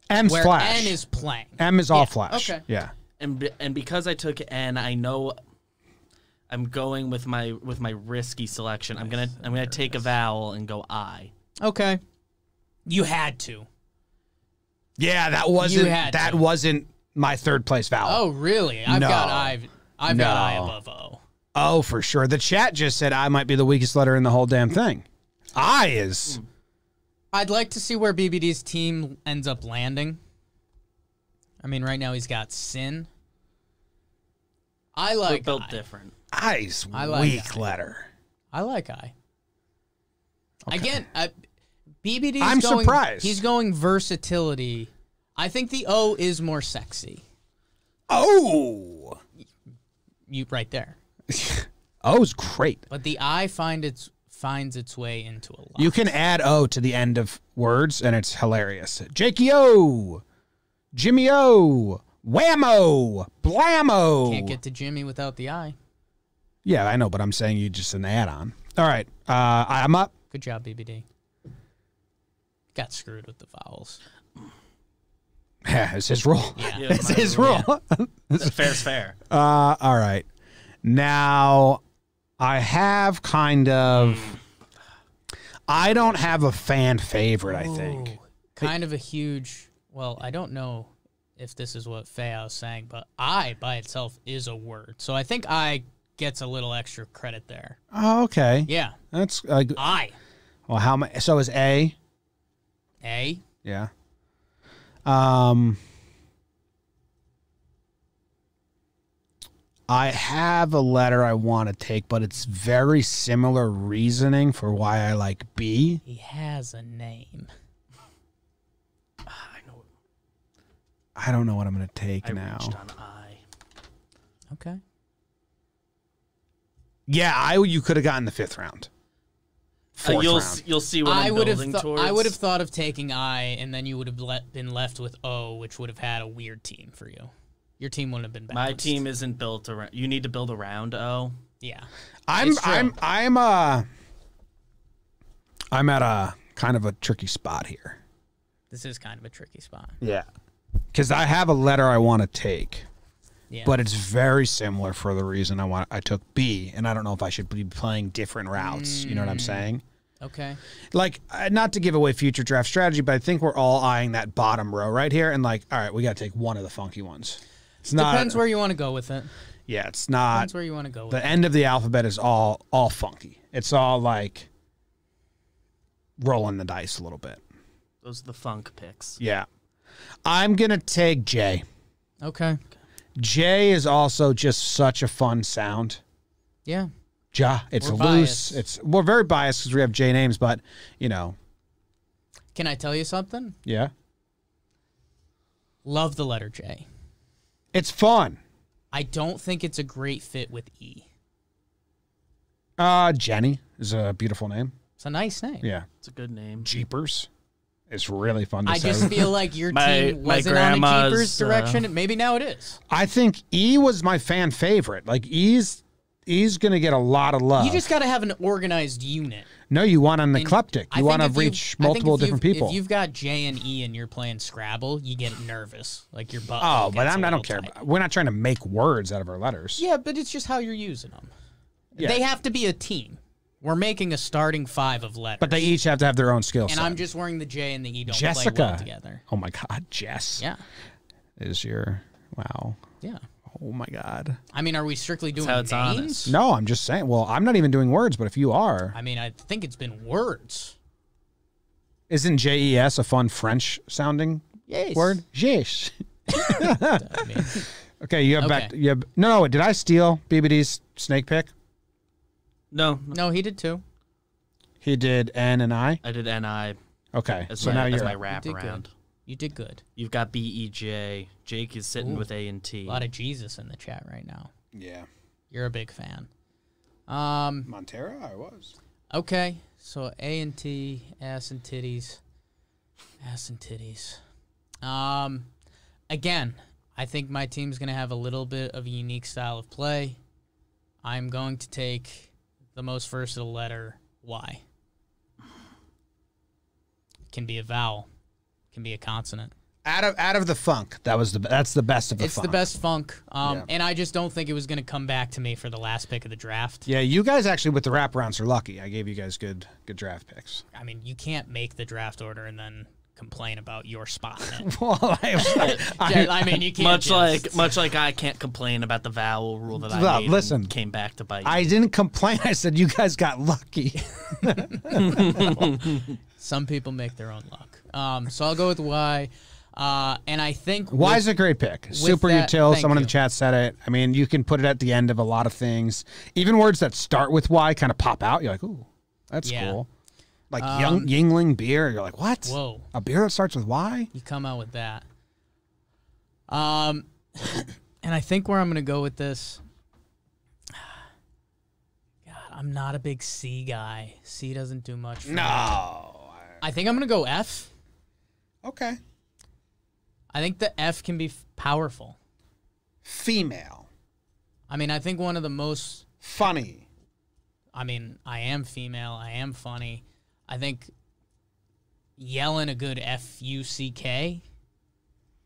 M's Where flash. N is playing. M is all Yeah, flash. okay. Yeah. and because I took N, I know I'm going with my risky selection. I'm gonna take a vowel and go I. Okay. You had to. Yeah, that had to. wasn't my third place vowel. Oh, really? I've No. got I've got I No. above O. Oh, for sure. The chat just said I might be the weakest letter in the whole damn thing. I is. I'd like to see where BBD's team ends up landing. I mean, right now he's got Sin. I We're like built I. different. I's I like weak I. letter. I like I. Again, BBD's I'm going, surprised. He's going versatility. I think the O is more sexy. Oh. You right there. O's great. But the I finds its way into a lot. You can add O to the end of words, and it's hilarious. Jakey O, Jimmy O, Whammo, Blammo. Can't get to Jimmy without the I. Yeah, I know, but I'm saying you just an add-on. All right, I'm up. Good job, BBD. Got screwed with the vowels. Yeah, it's his rule. Yeah. It's his rule. Fair's fair. All right. Now, I have kind of... I don't have a fan favorite, I think. Kind of a huge... Well, I don't know if this is what Fayao was saying, but I by itself is a word. So I think I gets a little extra credit there. Oh, okay. Yeah. That's I. well, how much? So is A? A. Yeah. I have a letter I want to take, but it's very similar reasoning for why I like B. He has a name. I don't know what I'm going to take I now. reached on I. Okay. Yeah, you could have gotten the 5th round. 4th round. You'll see what I'm building towards. I would have thought of taking I, and then you would have been left with O, which would have had a weird team for you. Your team wouldn't have been balanced. My team isn't built around. You need to build around O. Yeah. I'm at a kind of a tricky spot here. This is kind of a tricky spot. Yeah. Because I have a letter I want to take. Yeah. But it's very similar for the reason I took B, and I don't know if I should be playing different routes. You know what I'm saying? Okay. Like, not to give away future draft strategy, but I think we're all eyeing that bottom row right here, and like, all right, we got to take one of the funky ones. It's not. Depends where you want to go with it. Yeah, it's not. Depends where you want to go with The it. end of the alphabet is all funky. It's all like rolling the dice a little bit. Those are the funk picks. Yeah. I'm going to take J. Okay. J is also just such a fun sound. Yeah. Ja, it's We're loose. biased. We're very biased because we have J names, but you know. Can I tell you something? Yeah. Love the letter J. It's fun. I don't think it's a great fit with E. Jenny is a beautiful name. It's a nice name. Yeah. It's a good name. Jeepers. It's really fun to I say. just feel like your My team wasn't on a grandma's, Jeepers direction. and Maybe now it is. I think E was my fan favorite. Like E's going to get a lot of love. You just got to have an organized unit. No, you want an And eclectic. I You think want to if you- reach I think multiple if you've- different people. If you've got J and E and you're playing Scrabble, you get nervous. Like your butt. Oh, but gets a I little don't care. tight. We're not trying to make words out of our letters. Yeah, but it's just how you're using them. Yeah. They have to be a team. We're making a starting 5 of letters. But they each have to have their own skill set. And I'm just worrying the J and the E don't Jessica. play well together. Oh my God, Jess. Yeah. Is your wow. Yeah. Oh my God. I mean, are we strictly doing how it's names? honest. No, I'm just saying. Well, I'm not even doing words, but if you are, I mean, I think it's been words. isn't JES a fun French sounding Yes. word? Yes. I mean, Okay, you have back. Okay. You have, no, did I steal BBD's snake pick? No, no, he did too. He did N and I. I did NI Okay, as so my, now as you're. my wrap did around. good. You did good. You've got BEJ. Jake is sitting Ooh. with A and T. A lot of Jesus in the chat right now. Yeah. You're a big fan. Montero, I was. Okay, so A and T, ass and titties, ass and titties. Again, I think my team's gonna have a little bit of a unique style of play. I'm going to take the most versatile letter Y. Can be a vowel, can be a consonant. Out of the funk, that's the best of the It's funk. the best funk, Yeah. and I just don't think it was going to come back to me for the last pick of the draft. Yeah, you guys actually with the wraparounds are lucky. I gave you guys good draft picks. I mean, you can't make the draft order and then complain about your spot in it. Well, I mean, you can't. Much like I can't complain about the vowel rule that I Well, made listen, and came back to bite. I didn't complain. I said you guys got lucky. Some people make their own luck. So I'll go with Y. And I think Why is a great pick? Super that- util. thank Someone in you. the chat said it. I mean, you can put it at the end of a lot of things. Even words that start with Y kind of pop out. You're like, ooh, that's Yeah. cool. Like Yingling beer. You're like, what? Whoa. A beer that starts with Y? You come out with that. And I think where I'm going to go with this. God, I'm not a big C guy. C doesn't do much for me. No. I think I'm going to go F. Okay. I think the F can be powerful. Female. I mean, I think one of the most. Funny. I mean, I am female. I am funny. I think yelling a good F-U-C-K,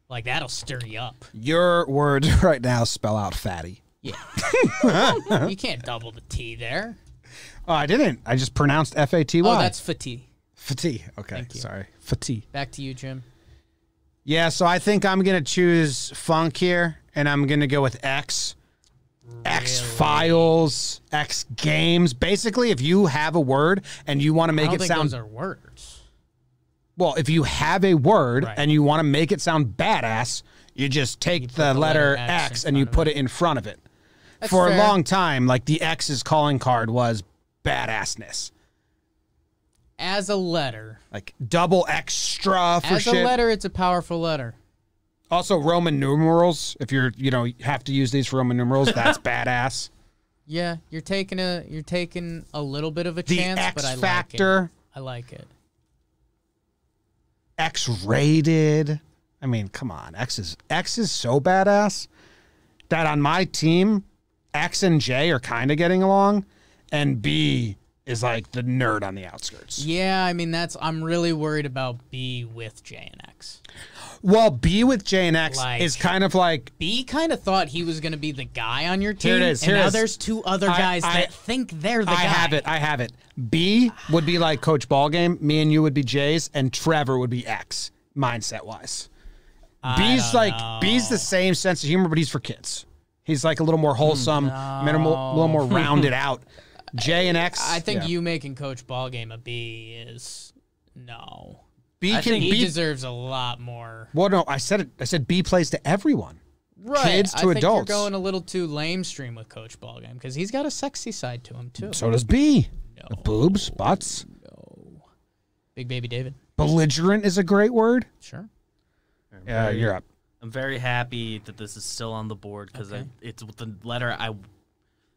like, that'll stir you up. Your words right now spell out fatty. Yeah. You can't double the T there. Oh, I didn't. I just pronounced F-A-T-Y. Oh, that's fatigue. Fatigue. Okay, Thank you. sorry. Fatigue. Back to you, Jim. Yeah, so I think I'm going to choose funk here, and I'm going to go with X. X-Files, X Games. Basically, if you have a word and you want to make I don't it think sound... those are words. Well, if you have a word Right. and you want to make it sound badass, you just take put the the letter letter X X in and you front of put it. it in front of it. That's For a fair. long time, like the X's calling card was badassness. As a letter. Like double extra for As shit. a letter, it's a powerful letter. Also, Roman numerals. If you have to use these for Roman numerals, that's badass. Yeah, you're taking a little bit of a The chance, X but I factor. like it. I like it. X-rated. I mean, come on. X is so badass that on my team, X and J are kind of getting along, and B is like the nerd on the outskirts. Yeah, I mean I'm really worried about B with J and X. Well, B with J and X Like- is kind of like... B kind of thought he was going to be the guy on your team, Here it is, and here it now is. there's two other guys that think they're the guy. I have it. B would be like Coach Ballgame. Me and you would be J's, and Trevor would be X, mindset-wise. B's the same sense of humor, but he's for kids. He's like a little more wholesome, minimal, a little more rounded out. J and X. I think yeah. you making Coach Ballgame a B is no. B I can think He be. deserves a lot more. Well, no, I said it. I said B plays to everyone. Right. Kids to I think adults. You're going a little too lamestream with Coach Ballgame because he's got a sexy side to him too. So does B. No. Boobs, butts. Big baby David. Belligerent is a great word. Sure. Yeah, you're up. I'm very happy that this is still on the board because Okay. it's the letter I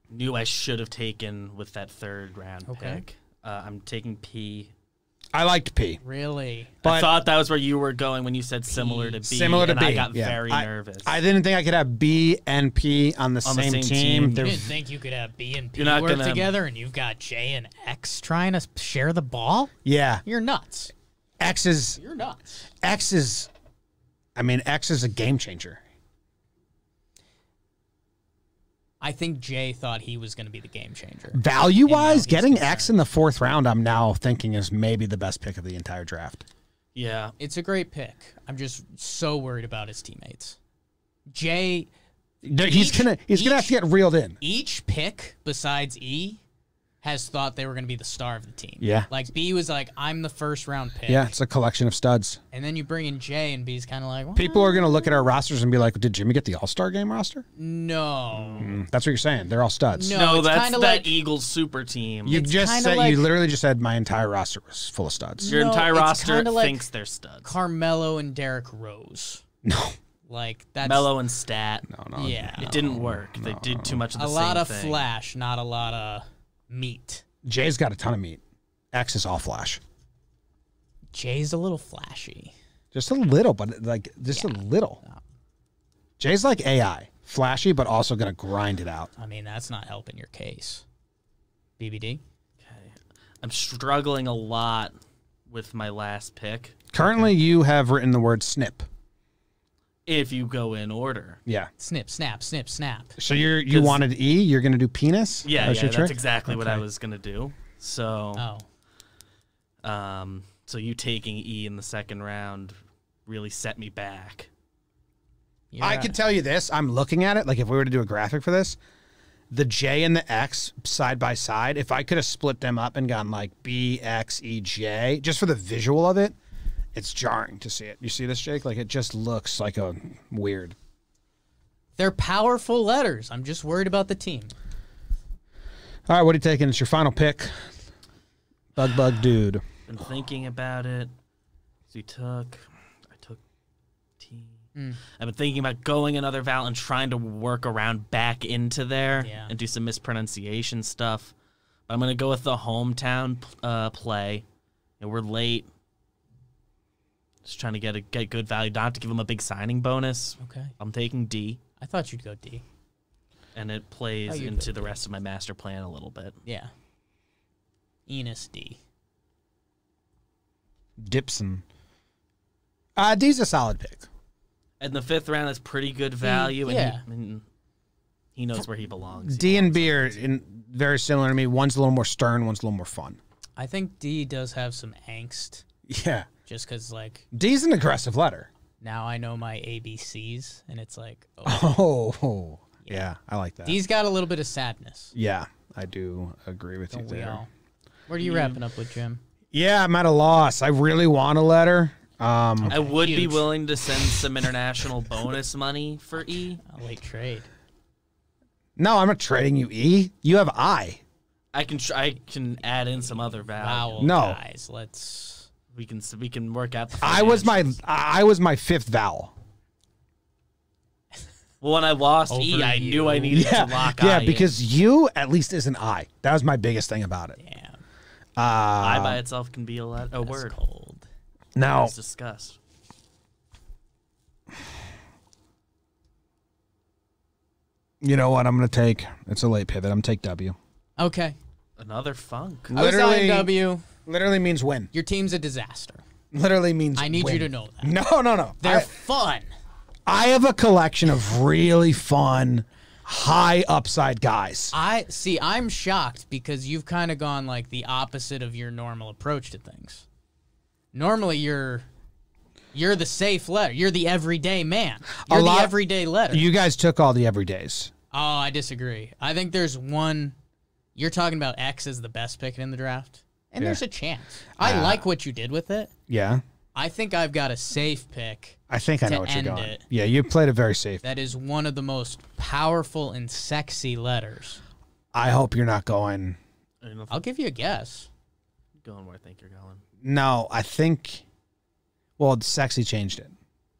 knew I should have taken with that third round Okay. pick. I'm taking P. I liked P. Really? But I thought that was where you were going when you said similar to B. Similar to and B. I got yeah. very nervous. I didn't think I could have B and P on the same team. team. You They're- didn't think you could have B and P You're not work gonna- together and you've got J and X trying to share the ball? yeah. You're nuts. X is You're nuts. X is a game changer. I think Jay thought he was going to be the game changer. Value And now wise, he's getting concerned. X in the 4th round, I'm now thinking is maybe the best pick of the entire draft. yeah. It's a great pick. I'm just so worried about his teammates. Jay, He's gonna have to get reeled in. each pick besides E has thought they were going to be the star of the team. Yeah. Like B was like, I'm the first round pick. Yeah, it's a collection of studs. And then you bring in Jay and B's kind of like, well, People are gonna look at our rosters and be like, "Did Jimmy get the All-Star game roster?" no. That's what you're saying. They're all studs. No, No, it's that's kinda that like- Eagles super team. You It's just kinda said like- you literally just said my entire roster was full of studs. Your No, entire it's roster kinda like thinks they're studs. Carmelo and Derrick Rose. No, Like, that's Mellow and Stat. no. Yeah. It didn't work. They did too much of the a same lot of thing. flash, not a lot of meat. Jay's got a ton of meat. X is all flash. Jay's a little flashy. Just a little, but like just a little. Jay's like AI, flashy, but also gonna grind it out. I mean, that's not helping your case. BBD? I'm struggling a lot with my last pick. Currently, you have written the word snip. If you go in order. Yeah. Snip, snap, snip, snap. So you 'Cause- wanted E. You're gonna do penis. Yeah, That's your that's trick? exactly what I Okay. was gonna do. So, Oh. so you taking E in the second round really set me back. You're I right. could tell you this. I'm looking at it. Like if we were to do a graphic for this, the J and the X side by side. If I could have split them up and gone like B, X, E, J, just for the visual of it, it's jarring to see it. You see this, Jake? Like it just looks like a weird. They're powerful letters. I'm just worried about the team. All right, what are you taking? It's your final pick. Bug dude. Been thinking about it. So I took T. I've been thinking about going another vowel and trying to work around back into there Yeah. and do some mispronunciation stuff. But I'm gonna go with the hometown play. And we're late. Just trying to get good value. Not to give him a big signing bonus. Okay. I'm taking D, I thought you'd go D. and it plays Oh, you into could the D. rest of my master plan a little bit. Yeah. Enos D. Dipson. D's a solid pick. And the fifth round is pretty good value, yeah. and he knows where he belongs. D and B are very similar to me. One's a little more stern, one's a little more fun. I think D does have some angst Yeah. just because, like, D's an aggressive letter. now I know my ABCs, and it's like, oh, Oh. Yeah, I like that. D's got a little bit of sadness. Yeah, I do agree with you Don't we there. all? What are you wrapping up with, Jim? Yeah, I'm at a loss. I really want a letter. I would be Huge. willing to send some international bonus money for E. A late trade. No, I'm not trading you, E. You have I. I can add in some other value. Vowel, No. guys. Let's. We can work out the I was financials. my fifth vowel. Well, when I lost E, Over I knew you. I needed Yeah, to lock yeah, I because you at least is an I. That was my biggest thing about it. Damn. I by itself can be a That's word. cold. Now, As discussed. you know what I'm going to take? It's a late pivot. I'm going to take W. Okay. Another funk. I was Literally, W. literally means win. Your team's a disaster. Literally means I need win. you to know that. No. They're fun. I have a collection of really fun, high upside guys. I'm shocked because you've kind of gone like the opposite of your normal approach to things. Normally you're the safe letter. You're the everyday man. You're the everyday letter. You guys took all the everydays. Oh, I disagree. I think there's one. You're talking about X as the best pick in the draft, and there's a chance. I like what you did with it. Yeah. I think I've got a safe pick I think I know to what you're end going. it. Yeah, you played it very safe. that is one of the most powerful and sexy letters. I hope you're not going. I don't know if I'll give you a guess. I'm going where I think you're going. No, I think. Well, sexy changed it.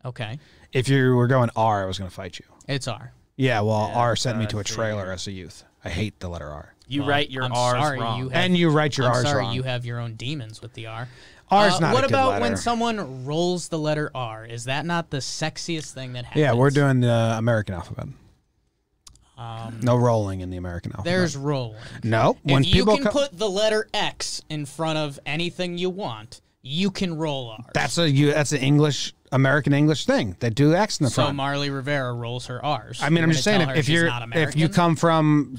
Okay, If you were going R, I was going to fight you. it's R. Yeah, well, Yeah, R sent me I to a trailer figured. as a youth. I hate the letter R. You Well, write your I'm R's sorry, wrong. you have- And you write your I'm R's sorry, wrong. you have your own demons with the R. R's not What a good about letter. when someone rolls the letter R? Is that not the sexiest thing that happens? Yeah, we're doing the American alphabet. No rolling in the American alphabet. There's rolling. No. When If you people can co- put the letter X in front of anything you want, you can roll R. that's an English American English thing. They do X in the so front. Marley Rivera rolls her R's. I mean, I'm You're just gonna saying tell her if she's you're not if you American? come from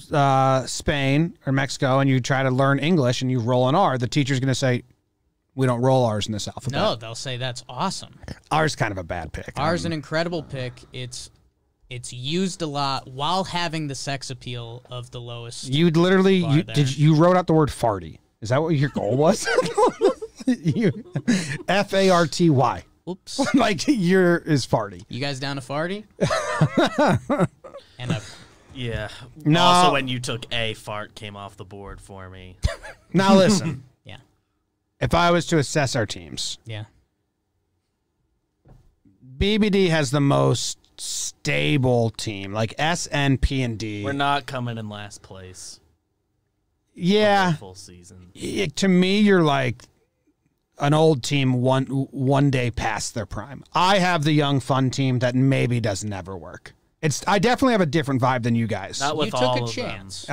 Spain or Mexico and you try to learn English and you roll an R, the teacher's going to say, "We don't roll R's in this alphabet." No, they'll say that's awesome. R's kind of a bad pick. R's an incredible pick. It's used a lot while having the sex appeal of the lowest. You literally bar there. you wrote out the word farty. Is that what your goal was? Farty. Oops. Like your is farty. You guys down to farty? and a Yeah. No. Also, when you took A, fart came off the board for me. Now listen, yeah, if I was to assess our teams, yeah. BBD has the most stable team. Like S, N, P, and D. We're not coming in last place. Yeah. Full season. To me, you're like an old team one day past their prime. I have the young fun team that maybe doesn't ever work. I definitely have a different vibe than you guys. Not with You took all a of chance.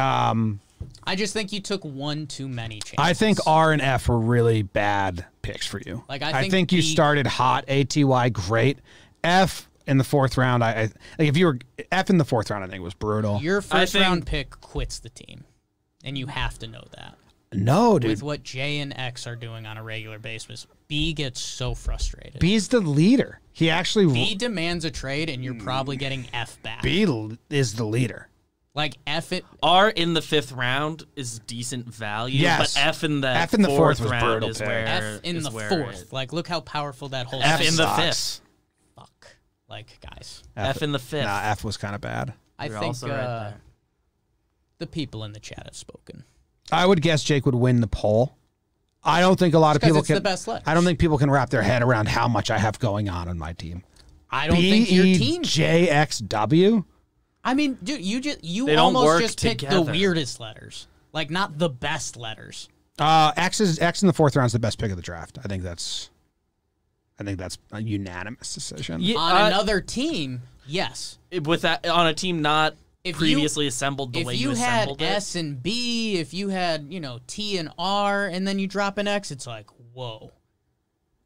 I just think you took one too many chances. I think R and F were really bad picks for you. Like, I think think you B- started hot. ATY great. F in the fourth round. I like if you were F in the fourth round. I think was brutal. your first think- round pick quits the team, and you have to know that. No, dude. With what J and X are doing on a regular basis, B gets so frustrated. B's the leader. He actually B demands a trade, and you're probably getting F back. B is the leader. Like F it. R in the fifth round is decent value. Yes. But F in the fourth was round brutal, is too. where F in is the where fourth. it- Like, look how powerful that whole F thing in the sucks. fifth. Fuck. Like, guys. F in the fifth. Nah, F was kind of bad. I You're think also right there. the people in the chat have spoken. I would guess Jake would win the poll. I don't think a lot of It's 'cause people it's can. the best letters. I don't think people can wrap their head around how much I have going on my team. I don't think your team. BEJXW. I mean, dude, you They don't almost work just picked the together. weirdest letters. Like, not the best letters. X in the fourth round is the best pick of the draft. I think that's a unanimous decision. Yeah, On another team, yes. with that on a team not If previously assembled the If way you you had assembled it. S and B, if you had, T and R, and then you drop an X, it's like, whoa.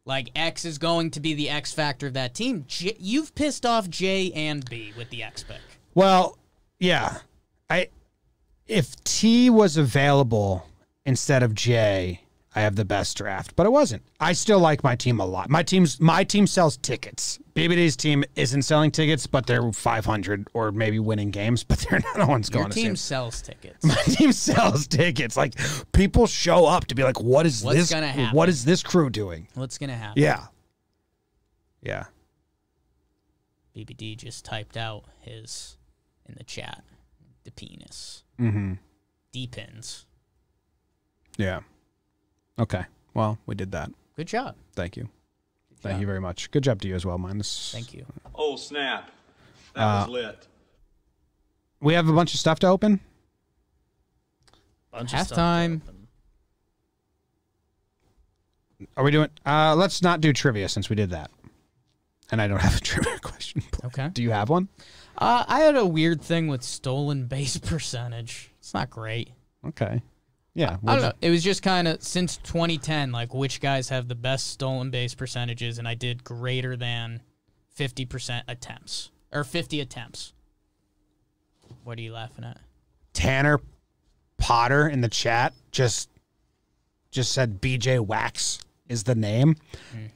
Like, X is going to be the X factor of that team. You've pissed off J and B with the X pick. Well, yeah. If T was available instead of J, I have the best draft, but it wasn't. I still like my team a lot. My team sells tickets. BBD's team isn't selling tickets, but they're 500 or maybe winning games, but they're not. No one's going to see. Your team sells tickets. My team sells tickets. Like, people show up to be like, what's gonna happen? What is this crew doing? What's gonna happen? Yeah. Yeah. BBD just typed out his in the chat. The penis. Mm-hmm. D-pins. Yeah. Okay. Well, we did that. Good job. Thank you. Thank you very much. Good job to you as well, Minus. Thank you. Oh, snap. That was lit. We have a bunch of stuff to open. Bunch of stuff to Halftime. open. Are we doing... let's not do trivia since we did that. And I don't have a trivia question. Okay. Do you have one? I had a weird thing with stolen base percentage. It's not great. Okay. Yeah. I don't know. It was just kind of since 2010, like which guys have the best stolen base percentages, and I did greater than 50% attempts or 50 attempts. What are you laughing at? Tanner Potter in the chat just said BJ Wax is the name,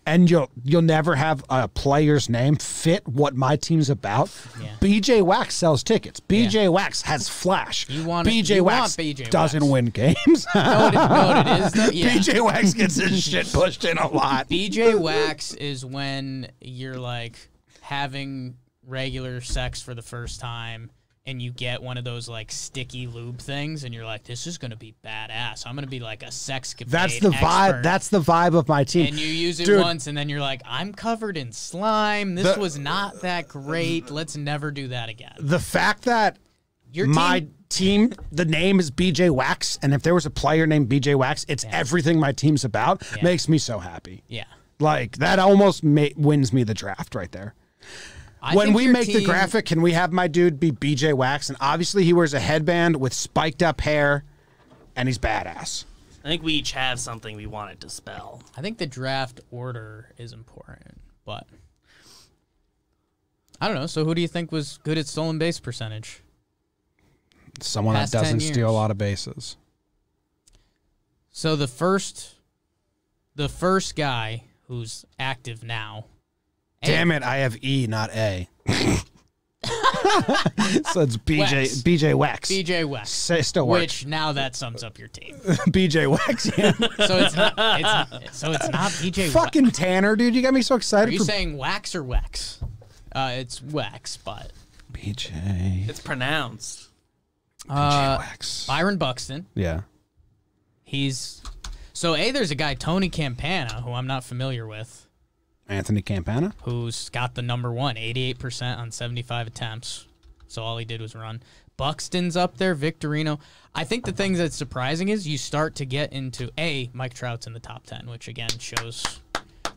and you'll never have a player's name fit what my team's about. Yeah. BJ Wax sells tickets. BJ Wax has flash. BJ Wax doesn't win games. No, it is. Though? Yeah. BJ Wax gets his shit pushed in a lot. BJ Wax is when you're like having regular sex for the first time and you get one of those like sticky lube things and you're like, this is going to be badass. I'm going to be like a sexcapade That's the vibe. expert. That's the vibe of my team. And you use it Dude. once and then you're like, I'm covered in slime. This was not that great. Let's never do that again. The fact that Your my team, the name is BJ Wax, and if there was a player named BJ Wax, it's everything my team's about, makes me so happy. Yeah. Like, that almost wins me the draft right there. When we make the graphic, can we have my dude be BJ Wax? And obviously he wears a headband with spiked up hair, and he's badass. I think we each have something we wanted to spell. I think the draft order is important, but I don't know. So who do you think was good at stolen base percentage? Someone Past that 10 doesn't years. steal a lot of bases. So the first guy who's active now. Damn it, I have E, not A. So it's BJ Wax. BJ Wax. Still works. Which now that sums up your team. BJ Wax, yeah. So it's not BJ Wax. Fucking Tanner, dude. You got me so Are excited you for saying wax or Wax? It's Wax, but BJ. It's pronounced. BJ Wax. Byron Buxton. Yeah. There's a guy, Tony Campana, who I'm not familiar with, Anthony Campana. who's got the number one, 88% on 75 attempts. So all he did was run. Buxton's up there, Victorino. I think the thing that's surprising is you start to get into, Mike Trout's in the top 10, which again shows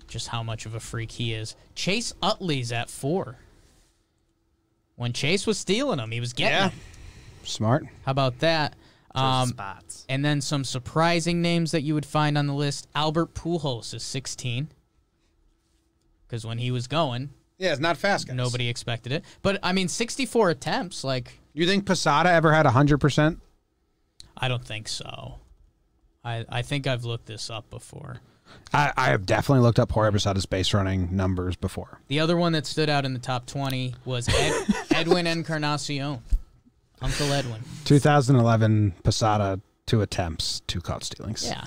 just how much of a freak he is. Chase Utley's at 4. When Chase was stealing them, he was getting them. Smart. How about that? Spots. And then some surprising names that you would find on the list. Albert Pujols is 16. Because when he was going, Yeah, it's not fast, guys. nobody expected it. But, 64 attempts, like, You think Posada ever had 100%? I don't think so. I think I've looked this up before. I have definitely looked up Jorge Posada's base running numbers before. The other one that stood out in the top 20 was Edwin Encarnacion. Uncle Edwin. 2011, Posada, 2 attempts, 2 caught stealings. Yeah.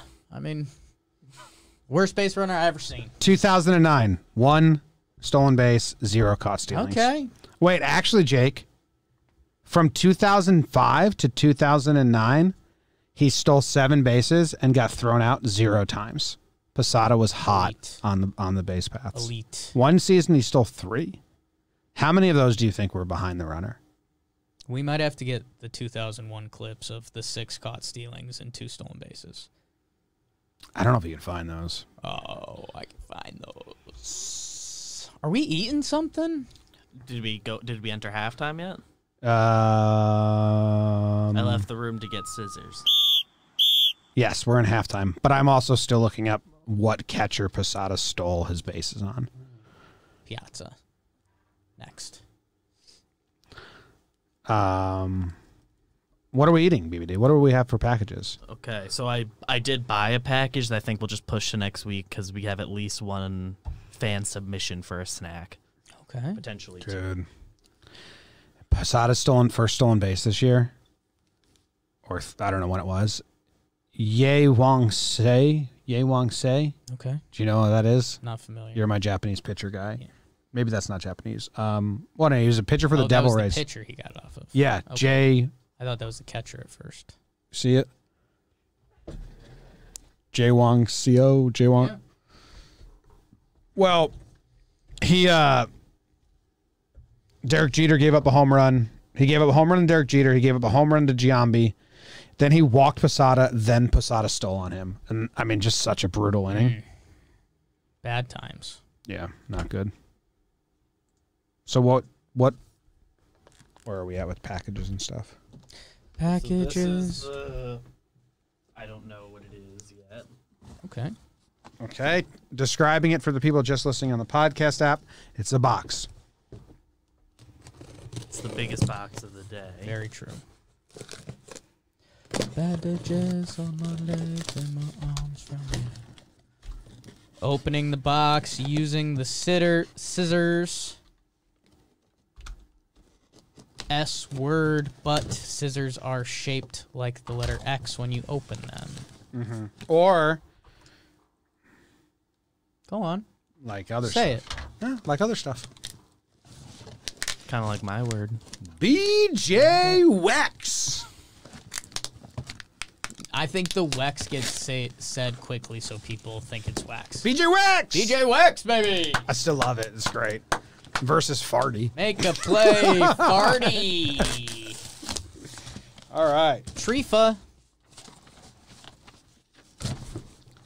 Worst base runner I've ever seen. 2009, 1 stolen base, 0 caught stealings. Okay. Wait, actually, Jake, from 2005 to 2009, he stole 7 bases and got thrown out 0 times. Posada was hot Elite. on the base paths. Elite. One season, he stole 3. How many of those do you think were behind the runner? We might have to get the 2001 clips of the 6 caught stealings and 2 stolen bases. I don't know if you can find those. Oh, I can find those. Are we eating something? Did we enter halftime yet? I I left the room to get scissors. Yes, we're in halftime, but I'm also still looking up what catcher Posada stole his bases on. Piazza. Next. What are we eating, BBD? What do we have for packages? Okay, so I did buy a package that I think we'll just push to next week because we have at least one fan submission for a snack. Okay. Potentially two. Dude. Posada's first stolen base this year. Or I don't know when it was. Ye Wong Se. Okay. Do you know what that is? Not familiar. You're my Japanese pitcher guy. Yeah. Maybe that's not Japanese. Well, no, he was a pitcher for the Devil that was Rays. the pitcher he got off of. Yeah, Okay. Jay. I thought that was the catcher at first. See it? Jay Wong Co. Jay Wong. Yeah. Well, he Derek Jeter gave up a home run. He gave up a home run to Derek Jeter. He gave up a home run to Giambi. Then he walked Posada. Then Posada stole on him. And I mean, just such a brutal inning. Bad times. Yeah, not good. So what? Where are we at with packages and stuff? Packages. So this is, I don't know what it is yet. Okay. Okay, describing it for the people just listening on the podcast app, it's a box. It's the biggest box of the day. Very true. Bandages on my legs and my arms from you. Opening the box using the scissors. S word, but scissors are shaped like the letter X when you open them. Mm-hmm. Or Go on. like other Say stuff. Yeah, like other stuff. Kind of like my word. BJ Wex. I think the Wex gets said quickly so people think it's wax. BJ Wex. DJ Wex, baby! I still love it. It's great. Versus Farty. Make a play, Farty! All right. Trifa.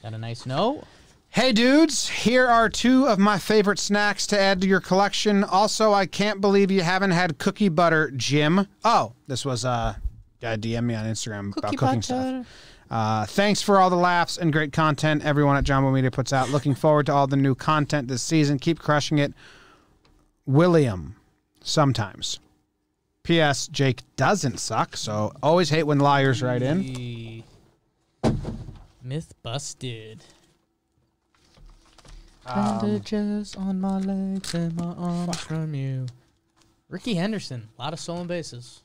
Got a nice note. Hey, dudes. Here are two of my favorite snacks to add to your collection. Also, I can't believe you haven't had cookie butter, Jim. Oh, this was DM me on Instagram about cooking stuff. Thanks for all the laughs and great content everyone at Jomboy Media puts out. Looking forward to all the new content this season. Keep crushing it. William, sometimes. P.S. Jake doesn't suck, so always hate when liars write in. Myth busted. Bandages on my legs and my arms from you. Ricky Henderson, a lot of stolen bases.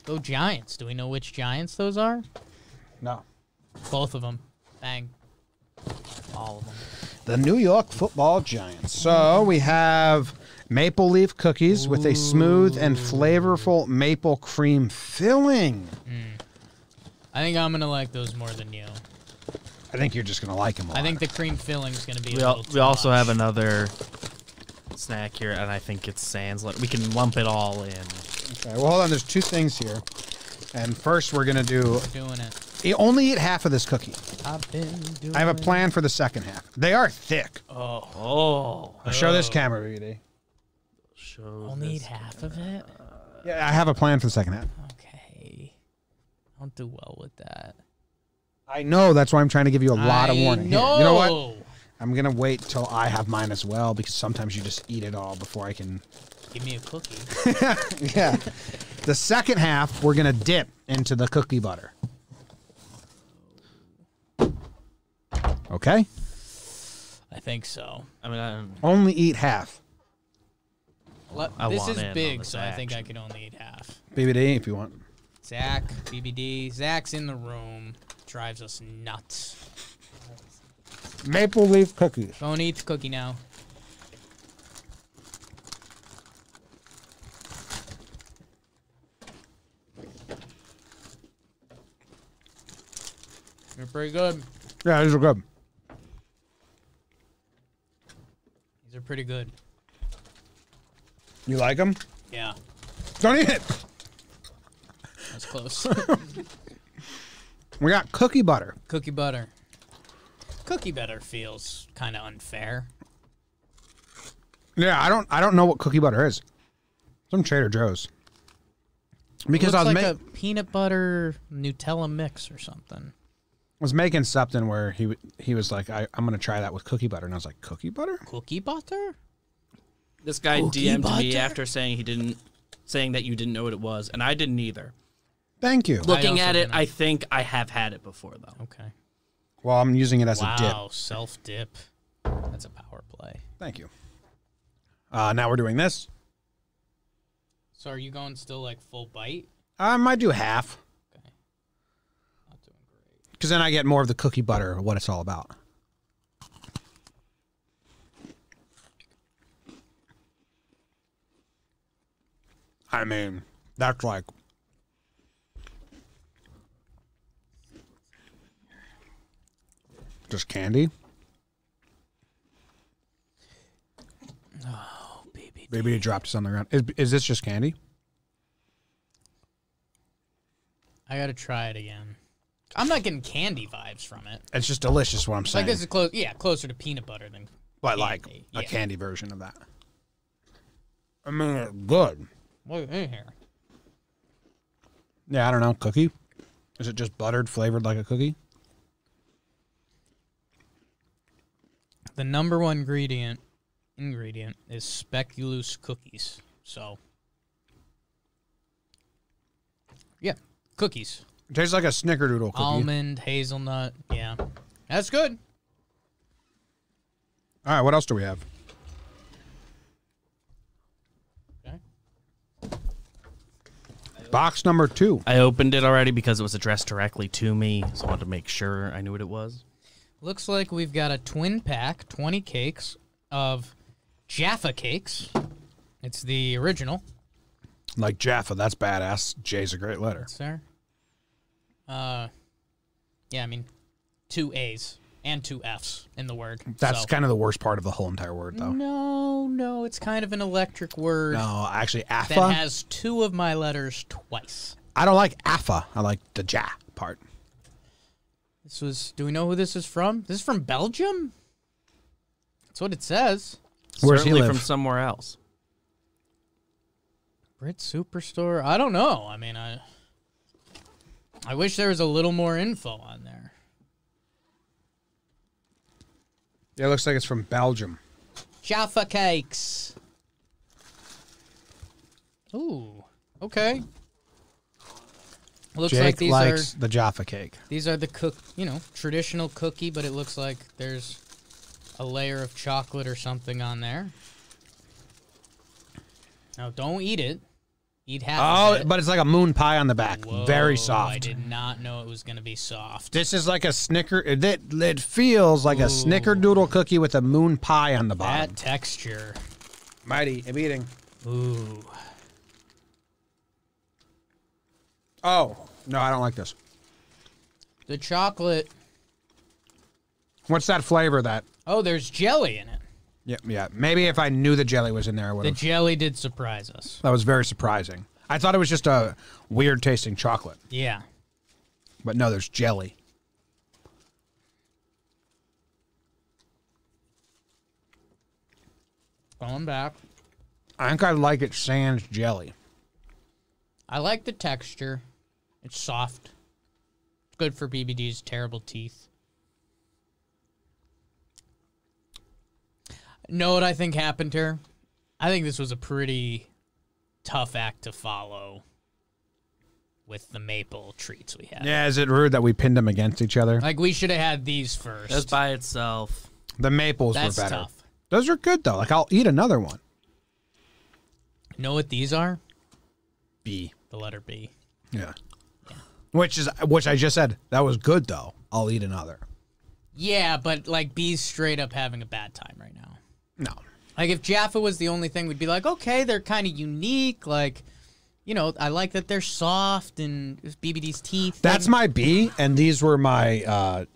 Go Giants. Do we know which Giants those are? No. Both of them. Bang. All of them. The New York Football Giants. So we have maple leaf cookies with a smooth and flavorful maple cream filling. I think I'm going to like those more than you. I think you're just going to like them a lot. I think the cream filling is going to be We also have another snack here, and I think it's sans. We can lump it all in. Okay, well, hold on. There's two things here. And first we're going to do... Doing it. You only eat half of this cookie. I've been doing I have a plan for the second half. They are thick. Oh. I'll show this camera, BD. Only eat half of it? Yeah, I have a plan for the second half. Okay. I don't do well with that. I know. That's why I'm trying to give you a lot of warning. Here, No. you know what? I'm going to wait till I have mine as well because sometimes you just eat it all before I can... Give me a cookie. Yeah. The second half, we're going to dip into the cookie butter. Okay? I think so. I mean, Only eat half. This want is in on big, this so I think I action. can only eat half. BBD, if you want. Zach, BBD. Zach's in the room. Drives us nuts. Maple leaf cookies. Don't eat the cookie now. You're pretty good. Yeah, these are good. These are pretty good. You like them? Yeah, Don't eat it. that's close. We got cookie butter. Cookie butter. Cookie butter feels kind of unfair. Yeah, I don't know what cookie butter is. Some Trader Joe's. Because It looks I like a peanut butter Nutella mix or something. was making something where he was like, I'm going to try that with cookie butter. And I was like, cookie butter? Cookie butter? this guy Cookie DM'd me butter? after saying he didn't saying that you didn't know what it was, and I didn't either. Thank you. Looking also at it, didn't. I think I have had it before, though. Okay. Well, I'm using it as a dip. Wow, self-dip. That's a power play. Thank you. Now we're doing this. So are you going still like full bite? I might do half. Okay. Not doing great. Because then I get more of the cookie butter, what it's all about. I mean, that's like... just candy. Oh, baby. Maybe you dropped this on the ground. Is this just candy? I gotta try it again. I'm not getting candy vibes from it. It's just delicious, what I'm saying. Like this is close. Yeah, closer to peanut butter than. But like candy. a Yeah. candy version of that. I mean, it's good. What's in here? Yeah, I don't know. Cookie? Is it just buttered, flavored like a cookie? The number one ingredient is speculoos cookies. So. Yeah, cookies. It tastes like a snickerdoodle cookie. Almond, hazelnut. Yeah, that's good. All right, what else do we have? Okay. Box number 2. I opened it already because it was addressed directly to me, so I wanted to make sure I knew what it was. Looks like we've got a twin pack, 20 cakes of Jaffa cakes. It's the original. Like Jaffa, that's badass. J's a great letter. Sir. Yeah, I mean, 2 A's and 2 F's in the word. That's so. kind of the worst part of the whole entire word, though. No, it's kind of an electric word No, actually, AFA. that has 2 of my letters twice. I don't like AFA. I like the ja part. This was. Do we know who this is from? This is from Belgium. That's what it says. Where's he Certainly live? from somewhere else. Brit Superstore. I don't know. I mean, I wish there was a little more info on there. Yeah, it looks like it's from Belgium. Jaffa cakes. Ooh. Okay. Looks Jake like these likes the Jaffa cake. These are the traditional cookie, but it looks like there's a layer of chocolate or something on there. Now, don't eat it. Eat half of it. But it's like a moon pie on the back. Whoa, Very soft. I did not know it was going to be soft. This is like a it feels like a snickerdoodle cookie with a moon pie on the bottom. That texture. Mighty, I'm eating. Ooh. Oh, no, I don't like this. The chocolate. What's that flavor that? Oh, there's jelly in it. Yeah. Maybe if I knew the jelly was in there, I would The have. jelly did surprise us. That was very surprising. I thought it was just a weird tasting chocolate. Yeah. But no, there's jelly. Going back. I think I like it sans jelly. I like the texture. It's soft. Good for BBD's terrible teeth. Know what I think happened here? I think this was a pretty tough act to follow with the maple treats we had. Yeah, is it rude that we pinned them against each other? Like, we should have had these first. Just by itself. The maples That's were better. tough. Those are good, though. Like, I'll eat another one. Know what these are? B. The letter B. Yeah. Which I just said, that was good, though. I'll eat another. Yeah, but, like, B's straight up having a bad time right now. No. Like, if Jaffa was the only thing, we'd be like, okay, they're kind of unique. Like, you know, I like that they're soft and BBD's teeth. That's my B, and these were my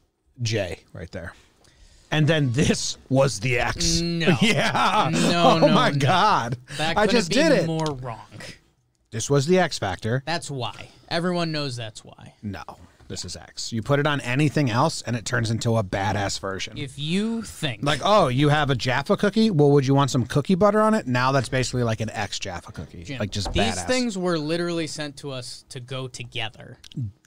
J right there. And then this was the X. No. Yeah. No, oh, no, my no. God. That I couldn't just be did it. more wrong. This was the X Factor. That's why. Everyone knows that's why. No. This is X. You put it on anything else, and it turns into a badass version. If you think... Like, oh, you have a Jaffa cookie? Well, would you want some cookie butter on it? Now that's basically like an X Jaffa cookie. Jim, like, just these badass. things were literally sent to us to go together.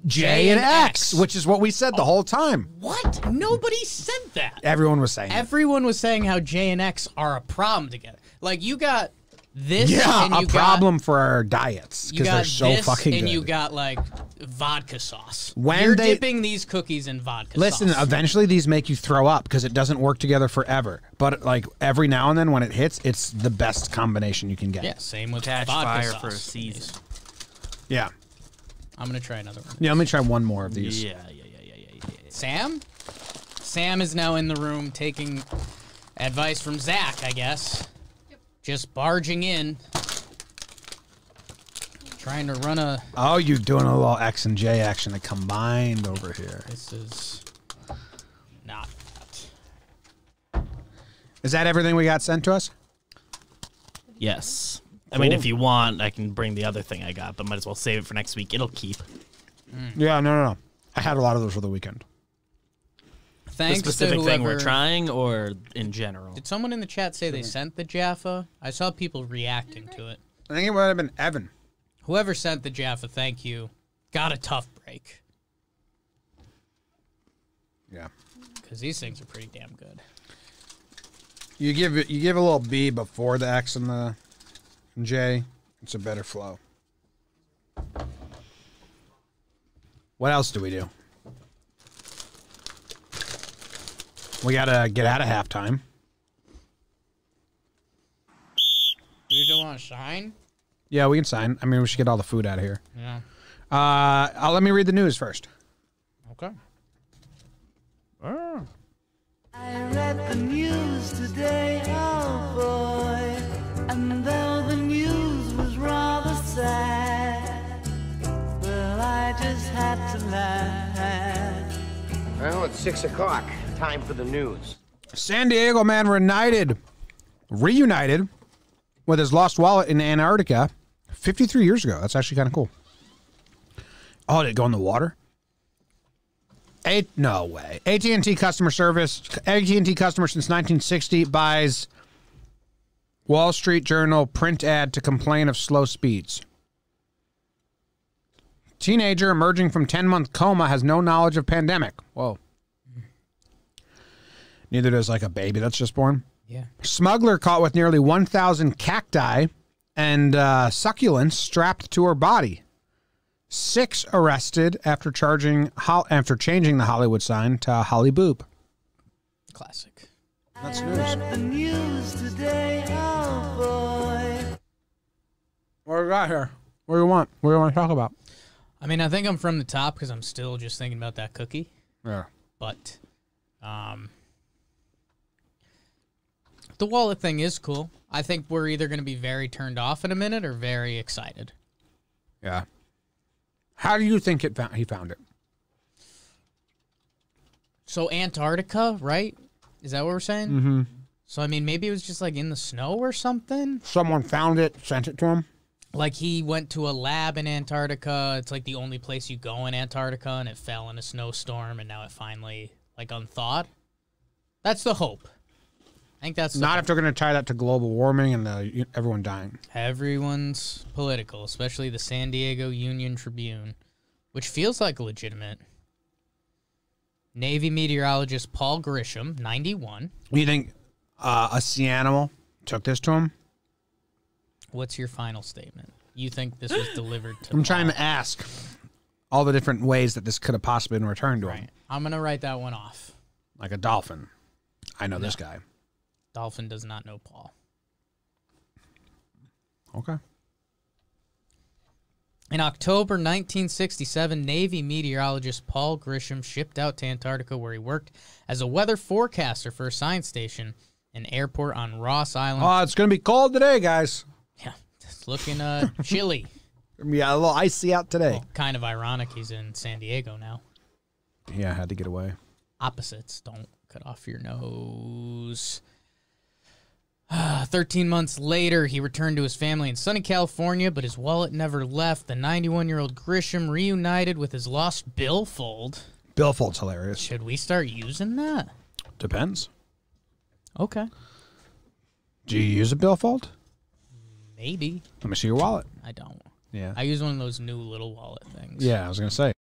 J and X, which is what we said the whole time. What? Nobody said that. Everyone was saying it. Everyone was saying how J and X are a problem together. Like, you got this. Yeah, and a you problem for our diets You because got they're so this, fucking and good. you got like vodka sauce. When You're they- dipping these cookies in vodka Listen, sauce. eventually these make you throw up because it doesn't work together forever. But like every now and then when it hits, it's the best combination you can get. Yeah, same with Catch vodka fire sauce. for a season. Yeah. I'm gonna try another one. Yeah, let me try one more of these. Yeah. Sam? Sam is now in the room taking advice from Zach, I guess. Just barging in. Trying to run a... Oh, you're doing a little X and J action combined over here. This is not... Is that everything we got sent to us? Yes. I mean, if you want, I can bring the other thing I got, but might as well save it for next week. It'll keep. Yeah, no. I had a lot of those for the weekend. Thanks The specific to thing whoever... we're trying, or in general? Did someone in the chat say they sent the Jaffa? I saw people reacting to it. I think it might have been Evan. Whoever sent the Jaffa, thank you. Got a tough break. Yeah. Because these things are pretty damn good. You give a little B before the X and the J. It's a better flow. What else do we do? We gotta get out of halftime. You don't want to sign? Yeah, we can sign. I mean, we should get all the food out of here. Yeah. Let me read the news first. Okay. I read the news today, oh boy, and though the news was rather sad, well, I just had to laugh. Well, it's 6 o'clock. Time for the news. San Diego man reunited with his lost wallet in Antarctica 53 years ago. That's actually kind of cool. Oh, did it go in the water? No way. AT&T customer service. AT&T customer since 1960 buys Wall Street Journal print ad to complain of slow speeds. Teenager emerging from 10-month coma has no knowledge of pandemic. Whoa. Neither does like a baby that's just born. Yeah. Smuggler caught with nearly 1,000 cacti and succulents strapped to her body. 6 arrested after changing the Hollywood sign to Holly Boop. Classic. That's I news. read the news today, oh boy. What do we got here? What do you want? What do you want to talk about? I mean, I think I'm from the top because I'm still just thinking about that cookie. Yeah. But the wallet thing is cool. I think we're either going to be very turned off in a minute or very excited. Yeah. How do you think he found it? So Antarctica, right? Is that what we're saying? Mm-hmm. So, I mean, maybe it was just like in the snow or something. Someone found it, sent it to him? Like he went to a lab in Antarctica. It's like the only place you go in Antarctica, and it fell in a snowstorm, and now it finally, like, unthawed. That's the hope. I think that's the Not hope. if they're going to tie that to global warming and everyone dying. Everyone's political, especially the San Diego Union Tribune, which feels like legitimate. Navy meteorologist Paul Grisham, 91. You think a sea animal took this to him? What's your final statement? You think this was delivered to I'm trying Paul? to ask all the different ways that this could have possibly been returned to him. Right. I'm going to write that one off. Like a dolphin. I know this guy. Dolphin does not know Paul. Okay. In October 1967, Navy meteorologist Paul Grisham shipped out to Antarctica, where he worked as a weather forecaster for a science station, an airport on Ross Island. Oh, it's going to be cold today, guys. Yeah, it's looking chilly. Yeah, a little icy out today. Well, kind of ironic he's in San Diego now. Yeah, I had to get away. Opposites. Don't cut off your nose. 13 months later, he returned to his family in sunny California, but his wallet never left. The 91-year-old Grisham reunited with his lost billfold. Billfold's hilarious. Should we start using that? Depends. Okay. Do you use a billfold? Maybe. Let me see your wallet. I don't. Yeah. I use one of those new little wallet things. Yeah, I was going to say.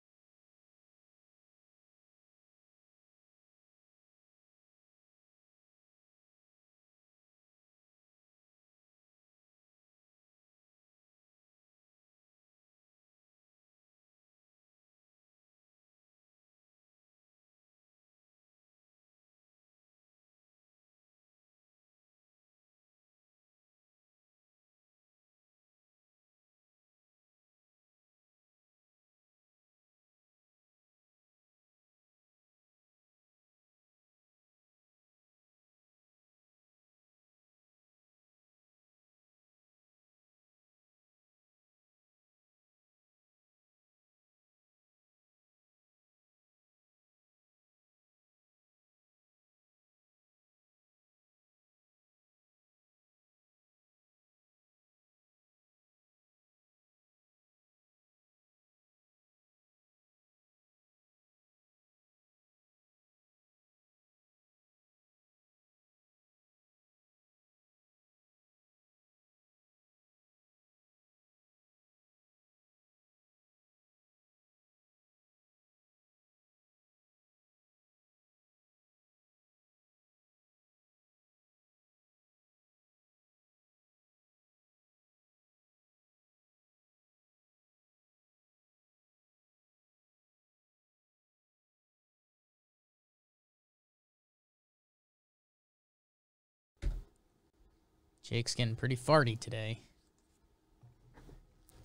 Jake's getting pretty farty today.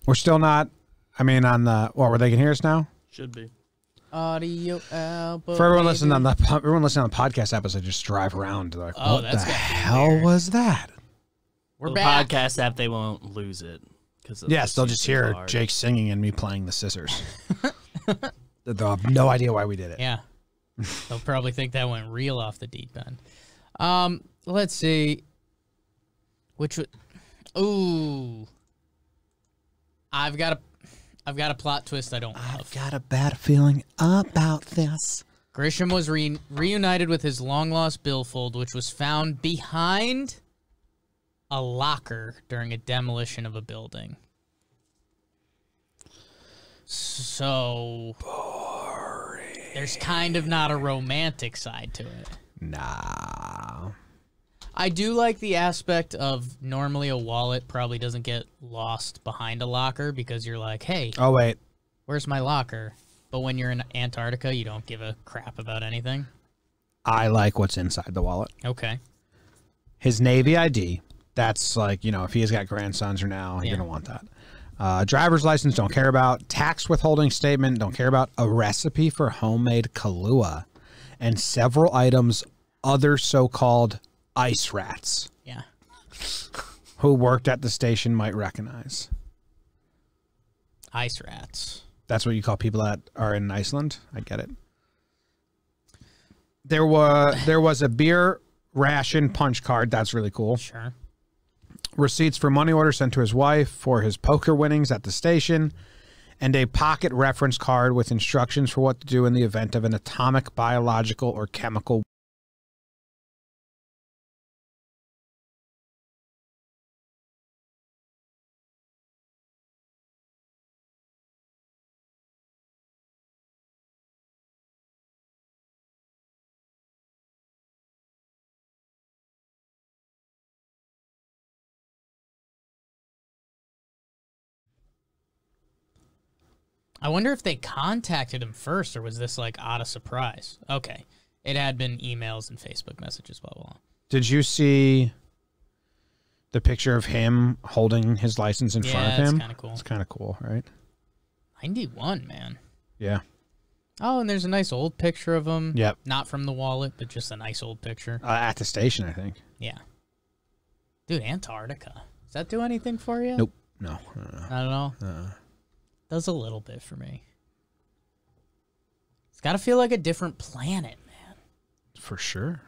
We're still not. I mean, on the. What, where they can hear us now? Should be. Audio output. For everyone listening on the podcast episode, just drive around. They're like, Oh, what that's the gotta be hell weird. was that? We're the back. podcast app, they won't lose it. Yes, they'll just hear Jake singing and me playing the scissors. They'll have no idea why we did it. Yeah. They'll probably think that went real off the deep end. Let's see. Which would... Ooh. I've got a plot twist I don't love. I've got a bad feeling about this. Grisham was reunited with his long-lost billfold, which was found behind a locker during a demolition of a building. So... boring. There's kind of not a romantic side to it. Nah. I do like the aspect of normally a wallet probably doesn't get lost behind a locker because you're like, hey, Oh, wait. where's my locker? But when you're in Antarctica, you don't give a crap about anything. I like what's inside the wallet. Okay. His Navy ID. That's like, if he has got grandsons or now, you're Yeah. going to want that. Driver's license, don't care about. Tax withholding statement, don't care about. A recipe for homemade Kahlua. And several items other so-called ice rats Yeah. who worked at the station might recognize. Ice rats. That's what you call people that are in Iceland? I get it. There was a beer ration punch card. That's really cool. Sure. Receipts for money orders sent to his wife for his poker winnings at the station, and a pocket reference card with instructions for what to do in the event of an atomic, biological, or chemical. I wonder if they contacted him first, or was this like out of surprise? Okay. It had been emails and Facebook messages, blah, blah, blah. Did you see the picture of him holding his license in front of him? Yeah, it's kind of cool. It's kind of cool, right? 91, man. Yeah. Oh, and there's a nice old picture of him. Yep. Not from the wallet, but just a nice old picture. At the station, I think. Yeah. Dude, Antarctica. Does that do anything for you? Nope. No. I don't know. Does a little bit for me. It's got to feel like a different planet, man. For sure.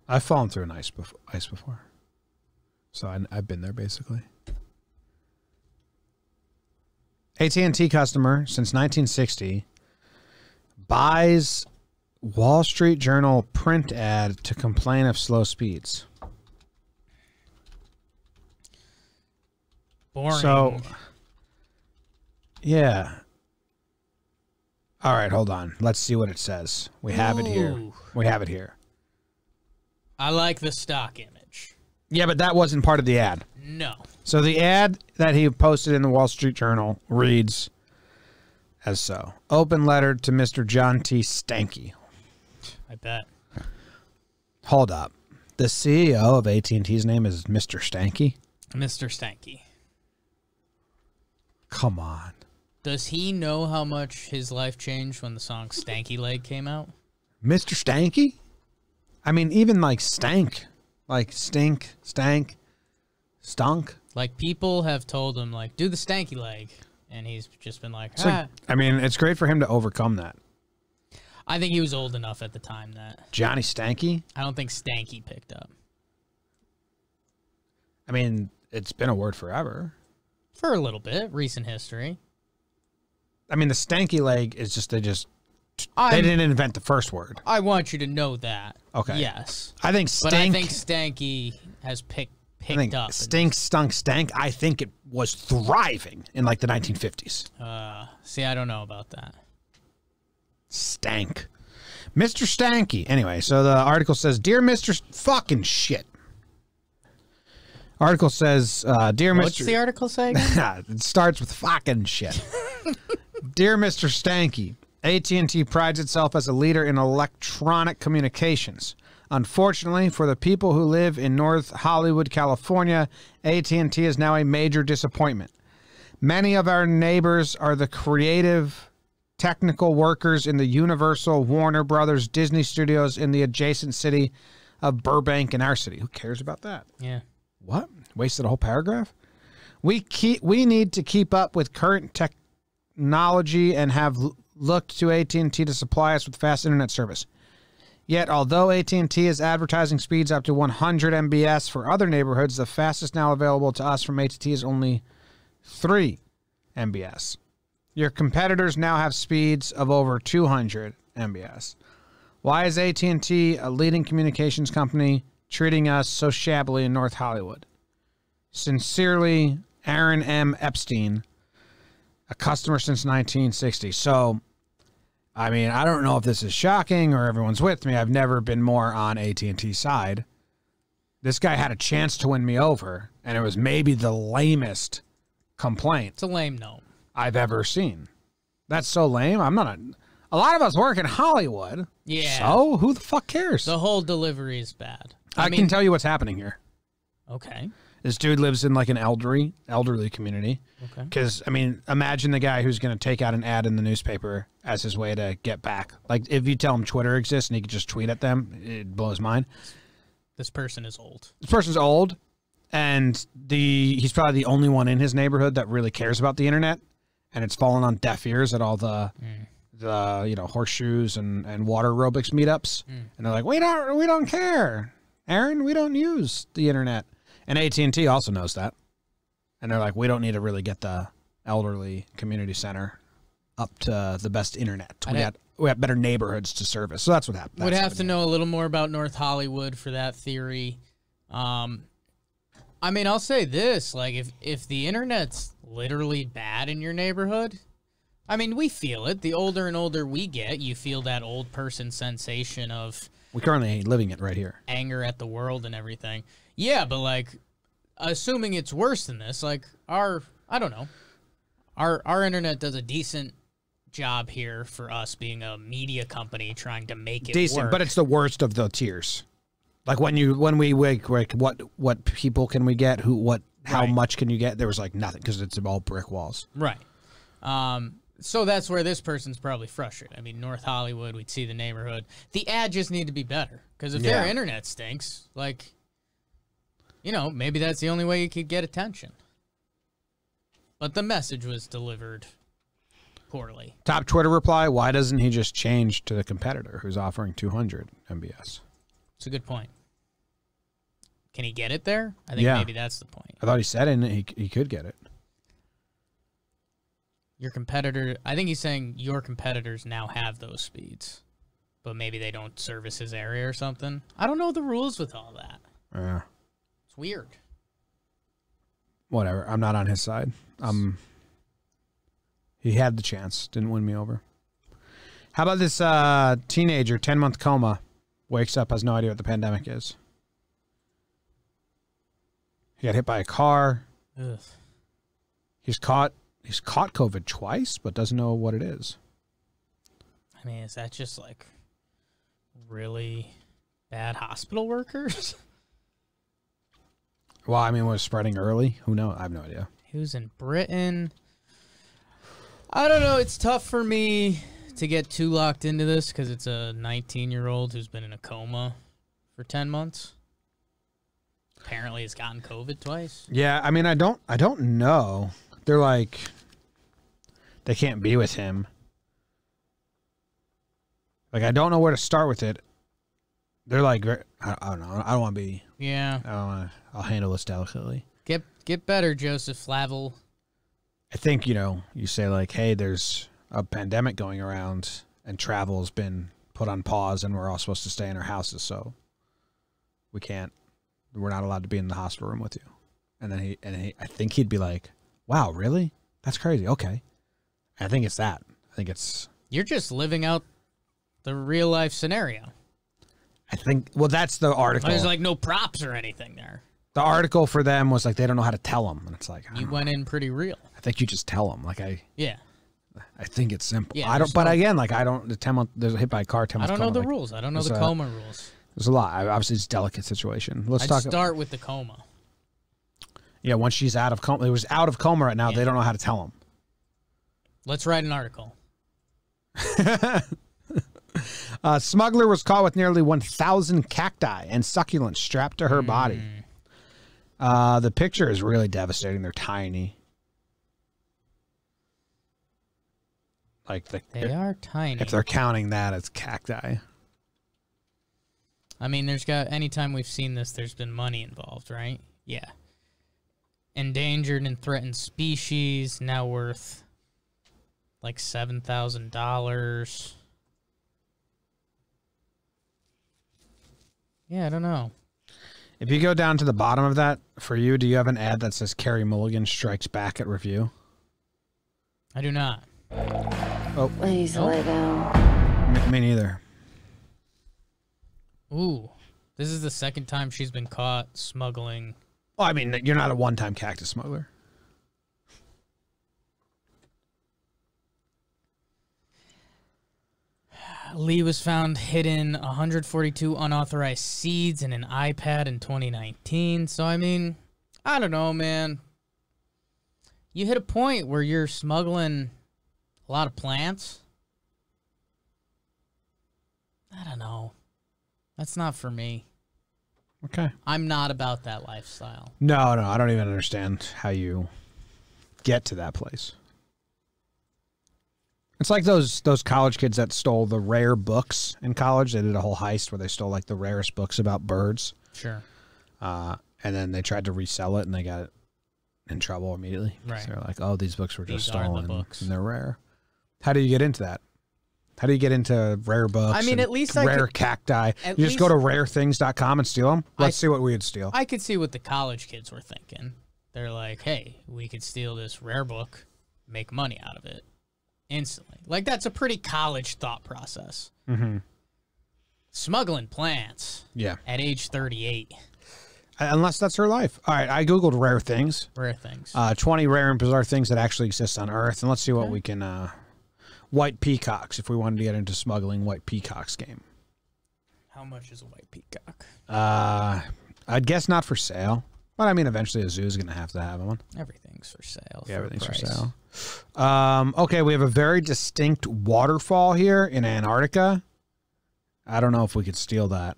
I've fallen through an ice before. So I've been there, basically. AT&T customer since 1960 buys Wall Street Journal print ad to complain of slow speeds. Boring. So, yeah. All right, hold on. Let's see what it says. We have it here. Ooh. We have it here. I like the stock image. Yeah, but that wasn't part of the ad. No. So the ad that he posted in the Wall Street Journal reads as so. Open letter to Mr. John T. Stanky. I bet. Hold up. The CEO of AT&T's name is Mr. Stanky? Mr. Stanky. Come on. Does he know how much his life changed when the song Stanky Leg came out? Mr. Stanky? I mean, even like stank. Like stink, stank, stunk. Like, people have told him, like, do the Stanky Leg. And he's just been like, It's like, I mean, it's great for him to overcome that. I think he was old enough at the time that... Johnny Stanky? I don't think Stanky picked up. I mean, it's been a word forever. For a little bit. Recent history. I mean, the stanky leg is just, they didn't invent the first word. I want you to know that. Okay. Yes. I think stink. But I think Stanky has picked up. Stink, stunk, stank. I think it was thriving in like the 1950s. See, I don't know about that. Stank. Mr. Stanky. Anyway, so the article says, Dear Mr. Fucking shit. Article says, Dear Mr. What's the article say again? It starts with fucking shit. Dear Mr. Stanky, AT&T prides itself as a leader in electronic communications. Unfortunately, for the people who live in North Hollywood, California, AT&T is now a major disappointment. Many of our neighbors are the creative, technical workers in the Universal, Warner Brothers, Disney Studios in the adjacent city of Burbank in our city. Who cares about that? Yeah. What? Wasted a whole paragraph? We need to keep up with current technology and have looked to AT&T to supply us with fast internet service. Yet, although AT&T is advertising speeds up to 100 mbs for other neighborhoods, the fastest now available to us from AT&T is only 3 mbs. Your competitors now have speeds of over 200 mbs. Why is AT&T, a leading communications company, treating us so shabbily in North Hollywood? Sincerely, Aaron M. Epstein, a customer since 1960. So, I mean, I don't know if this is shocking or everyone's with me. I've never been more on AT&T's side. This guy had a chance to win me over, and it was maybe the lamest complaint. It's a lame no. I've ever seen. That's so lame. I'm not a lot of us work in Hollywood. Yeah. So who the fuck cares? The whole delivery is bad. I can tell you what's happening here. Okay. This dude lives in like an elderly community. Okay. Because, I mean, imagine the guy who's going to take out an ad in the newspaper as his way to get back. Like, if you tell him Twitter exists and he could just tweet at them, it blows his mind. This person is old. This person's old, and he's probably the only one in his neighborhood that really cares about the internet, and it's fallen on deaf ears at all the horseshoes and water aerobics meetups. And they're like, we don't care. Aaron, we don't use the internet. And AT&T also knows that. And they're like, we don't need to really get the elderly community center up to the best internet. We have better neighborhoods to service. So that's what happened. Would have to know a little more about North Hollywood for that theory. I mean, I'll say this. Like, if the internet's literally bad in your neighborhood, I mean, we feel it. The older and older we get, you feel that old person sensation of... We currently ain't living it right here. Anger at the world and everything. Yeah, but, like, assuming it's worse than this, like, I don't know. Our internet does a decent job here for us being a media company trying to make it decent, work. but it's the worst of the tiers. Like, when we what people can we get? How much can you get? There was, like, nothing, because it's all brick walls. Right. So that's where this person's probably frustrated. I mean, North Hollywood, we'd see the neighborhood. The ad just need to be better. Because if their internet stinks, like, you know, maybe that's the only way you could get attention. But the message was delivered poorly. Top Twitter reply, why doesn't he just change to the competitor who's offering 200 MBS? It's a good point. Can he get it there? I think maybe that's the point. I thought he said he could get it. Your competitor, I think he's saying your competitors now have those speeds, but maybe they don't service his area or something. I don't know the rules with all that. Yeah. It's weird. Whatever. I'm not on his side. He had the chance. Didn't win me over. How about this teenager, 10-month coma, wakes up, has no idea what the pandemic is. He got hit by a car. Ugh. He's caught COVID twice, but doesn't know what it is. I mean, is that just like really bad hospital workers? Well, I mean, was it spreading early? Who knows? I have no idea. He was in Britain. I don't know. It's tough for me to get too locked into this because it's a 19-year-old who's been in a coma for 10 months. Apparently has gotten COVID twice. Yeah, I mean, I don't know. They're like, they can't be with him. Like, I don't know where to start with it. They're like, I don't know. I don't want to be. Yeah. I'll handle this delicately. Get better, Joseph Flavel. I think, you say like, hey, there's a pandemic going around and travel's been put on pause and we're all supposed to stay in our houses, so we're not allowed to be in the hospital room with you. And then I think he'd be like, wow, really? That's crazy. Okay. I think it's that. I think it's... You're just living out the real life scenario. I think, well, that's the article. There's like no props or anything there. The article for them was like, they don't know how to tell them. And it's like, you went in pretty real. I think you just tell them. Like, I think it's simple. Yeah, I don't, but again, like, I don't, the 10-month, there's a hit by a car 10 months. I don't know the rules. I don't know the coma rules. There's a lot. Obviously, it's a delicate situation. Let's I'd start with the coma. Yeah, once she's out of coma. It was out of coma right now. Yeah. They don't know how to tell him. Let's write an article. Smuggler was caught with nearly 1,000 cacti and succulents strapped to her body. The picture is really devastating. They're tiny. Like they are tiny. If they're counting that as cacti. I mean, anytime we've seen this, there's been money involved, right? Yeah. Endangered and threatened species, now worth like $7,000. Yeah, I don't know. If you go down to the bottom of that, for you, do you have an ad that says Carrie Mulligan strikes back at review? I do not. Oh. Please lay down. Me neither. Ooh. This is the second time she's been caught smuggling. Well, I mean, you're not a one-time cactus smuggler. Lee was found hidden 142 unauthorized seeds in an iPad in 2019. So, I mean, I don't know, man. You hit a point where you're smuggling a lot of plants. I don't know. That's not for me. Okay. I'm not about that lifestyle. No, I don't even understand how you get to that place. It's like those college kids that stole the rare books in college. They did a whole heist where they stole like the rarest books about birds. Sure. And then they tried to resell it and they got in trouble immediately. Right. So they're like, oh, these books were just These are the stolen books. and they're rare. How do you get into that? How do you get into rare books? I mean, and at least rare cacti. You just go to rarethings.com and steal them? Let's see what we would steal. I could see what the college kids were thinking. They're like, hey, we could steal this rare book, make money out of it instantly. Like, that's a pretty college thought process. Mm-hmm. Smuggling plants. Yeah. At age 38. Unless that's her life. All right, I Googled rare things. Rare things. 20 rare and bizarre things that actually exist on Earth. And let's see what we can... white peacocks, if we wanted to get into smuggling white peacocks game. How much is a white peacock? I'd guess not for sale. But I mean, eventually a zoo's going to have one. Everything's for sale. Yeah, everything's for price. sale. Okay, we have a very distinct waterfall here in Antarctica. I don't know if we could steal that.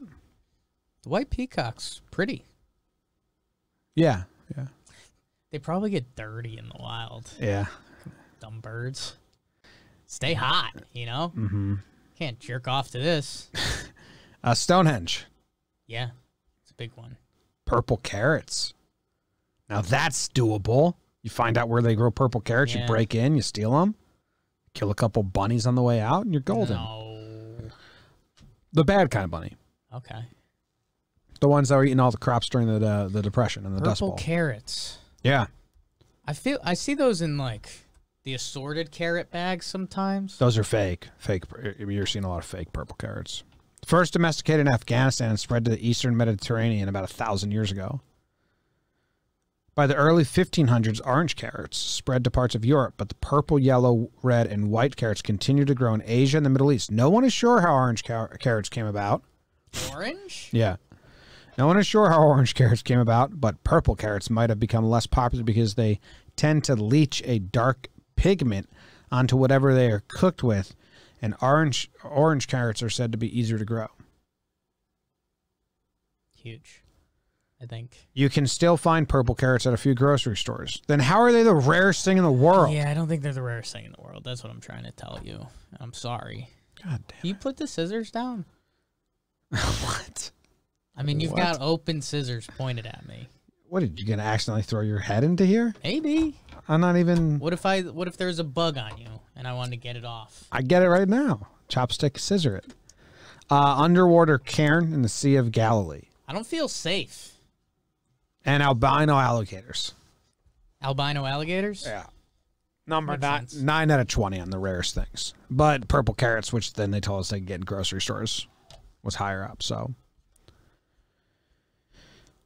The white peacock's pretty. Yeah. They probably get dirty in the wild. Yeah. Dumb birds. Stay hot, you know? Mm-hmm. Can't jerk off to this. Stonehenge. Yeah, it's a big one. Purple carrots. Now that's doable. You find out where they grow purple carrots, you break in, you steal them, kill a couple bunnies on the way out, and you're golden. No. The bad kind of bunny. Okay. The ones that were eating all the crops during the Depression and the Dust Bowl. Purple carrots. Yeah. I see those in like the assorted carrot bags sometimes. Those are fake. You're seeing a lot of fake purple carrots. First domesticated in Afghanistan and spread to the eastern Mediterranean about 1,000 years ago. By the early 1500s, orange carrots spread to parts of Europe, but the purple, yellow, red, and white carrots continue to grow in Asia and the Middle East. No one is sure how orange carrots came about. Orange? Yeah. No one is sure how orange carrots came about, but purple carrots might have become less popular because they tend to leach a dark pigment onto whatever they are cooked with, and orange carrots are said to be easier to grow. Huge, I think. You can still find purple carrots at a few grocery stores. Then how are they the rarest thing in the world? Yeah, I don't think they're the rarest thing in the world. That's what I'm trying to tell you. I'm sorry. God damn. Can you put the scissors down? What? I mean, you've What? got open scissors pointed at me. What, did you gonna accidentally throw your head into here? Maybe. I'm not even... What if there's a bug on you and I wanted to get it off? I get it right now. Chopstick, scissor it. Underwater cairn in the Sea of Galilee. I don't feel safe. And albino alligators. Albino alligators? Yeah. Number Makes sense. 9 out of 20 on the rarest things. But purple carrots, which then they told us they could get in grocery stores, was higher up. So,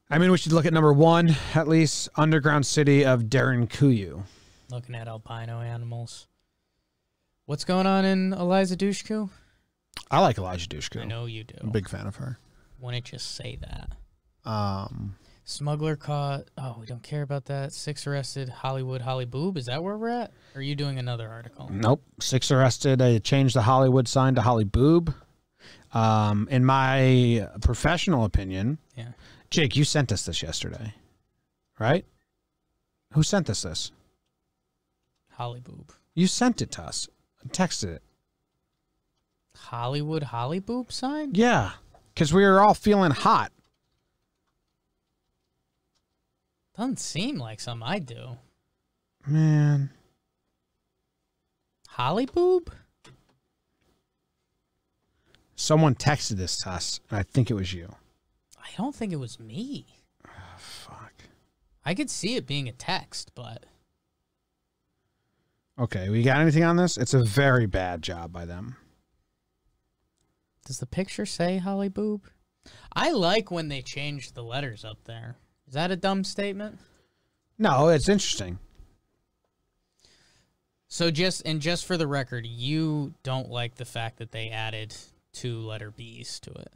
I mean, we should look at number 1, at least, underground city of Derinkuyu. Looking at albino animals. What's going on in Eliza Dushku? I like Elijah Dushku. I know you do. I'm a big fan of her. Wouldn't just say that. Smuggler caught. Oh, we don't care about that. 6 arrested. Hollywood Holly Boob. Is that where we're at? Or are you doing another article? Nope. 6 arrested. They changed the Hollywood sign to Holly Boob. In my professional opinion, yeah. Jake, you sent us this yesterday, right? Who sent us this? Holly Boob. You sent it to us. I texted it. Hollywood Holly Boob sign? Yeah, because we were all feeling hot. Doesn't seem like something I do. Man. Holly Boob? Someone texted this to us, and I think it was you. I don't think it was me. Oh, fuck. I could see it being a text, but... Okay, we got anything on this? It's a very bad job by them. Does the picture say Holly Boob? I like when they change the letters up there. Is that a dumb statement? No, it's interesting. So just for the record, you don't like the fact that they added 2 letter B's to it.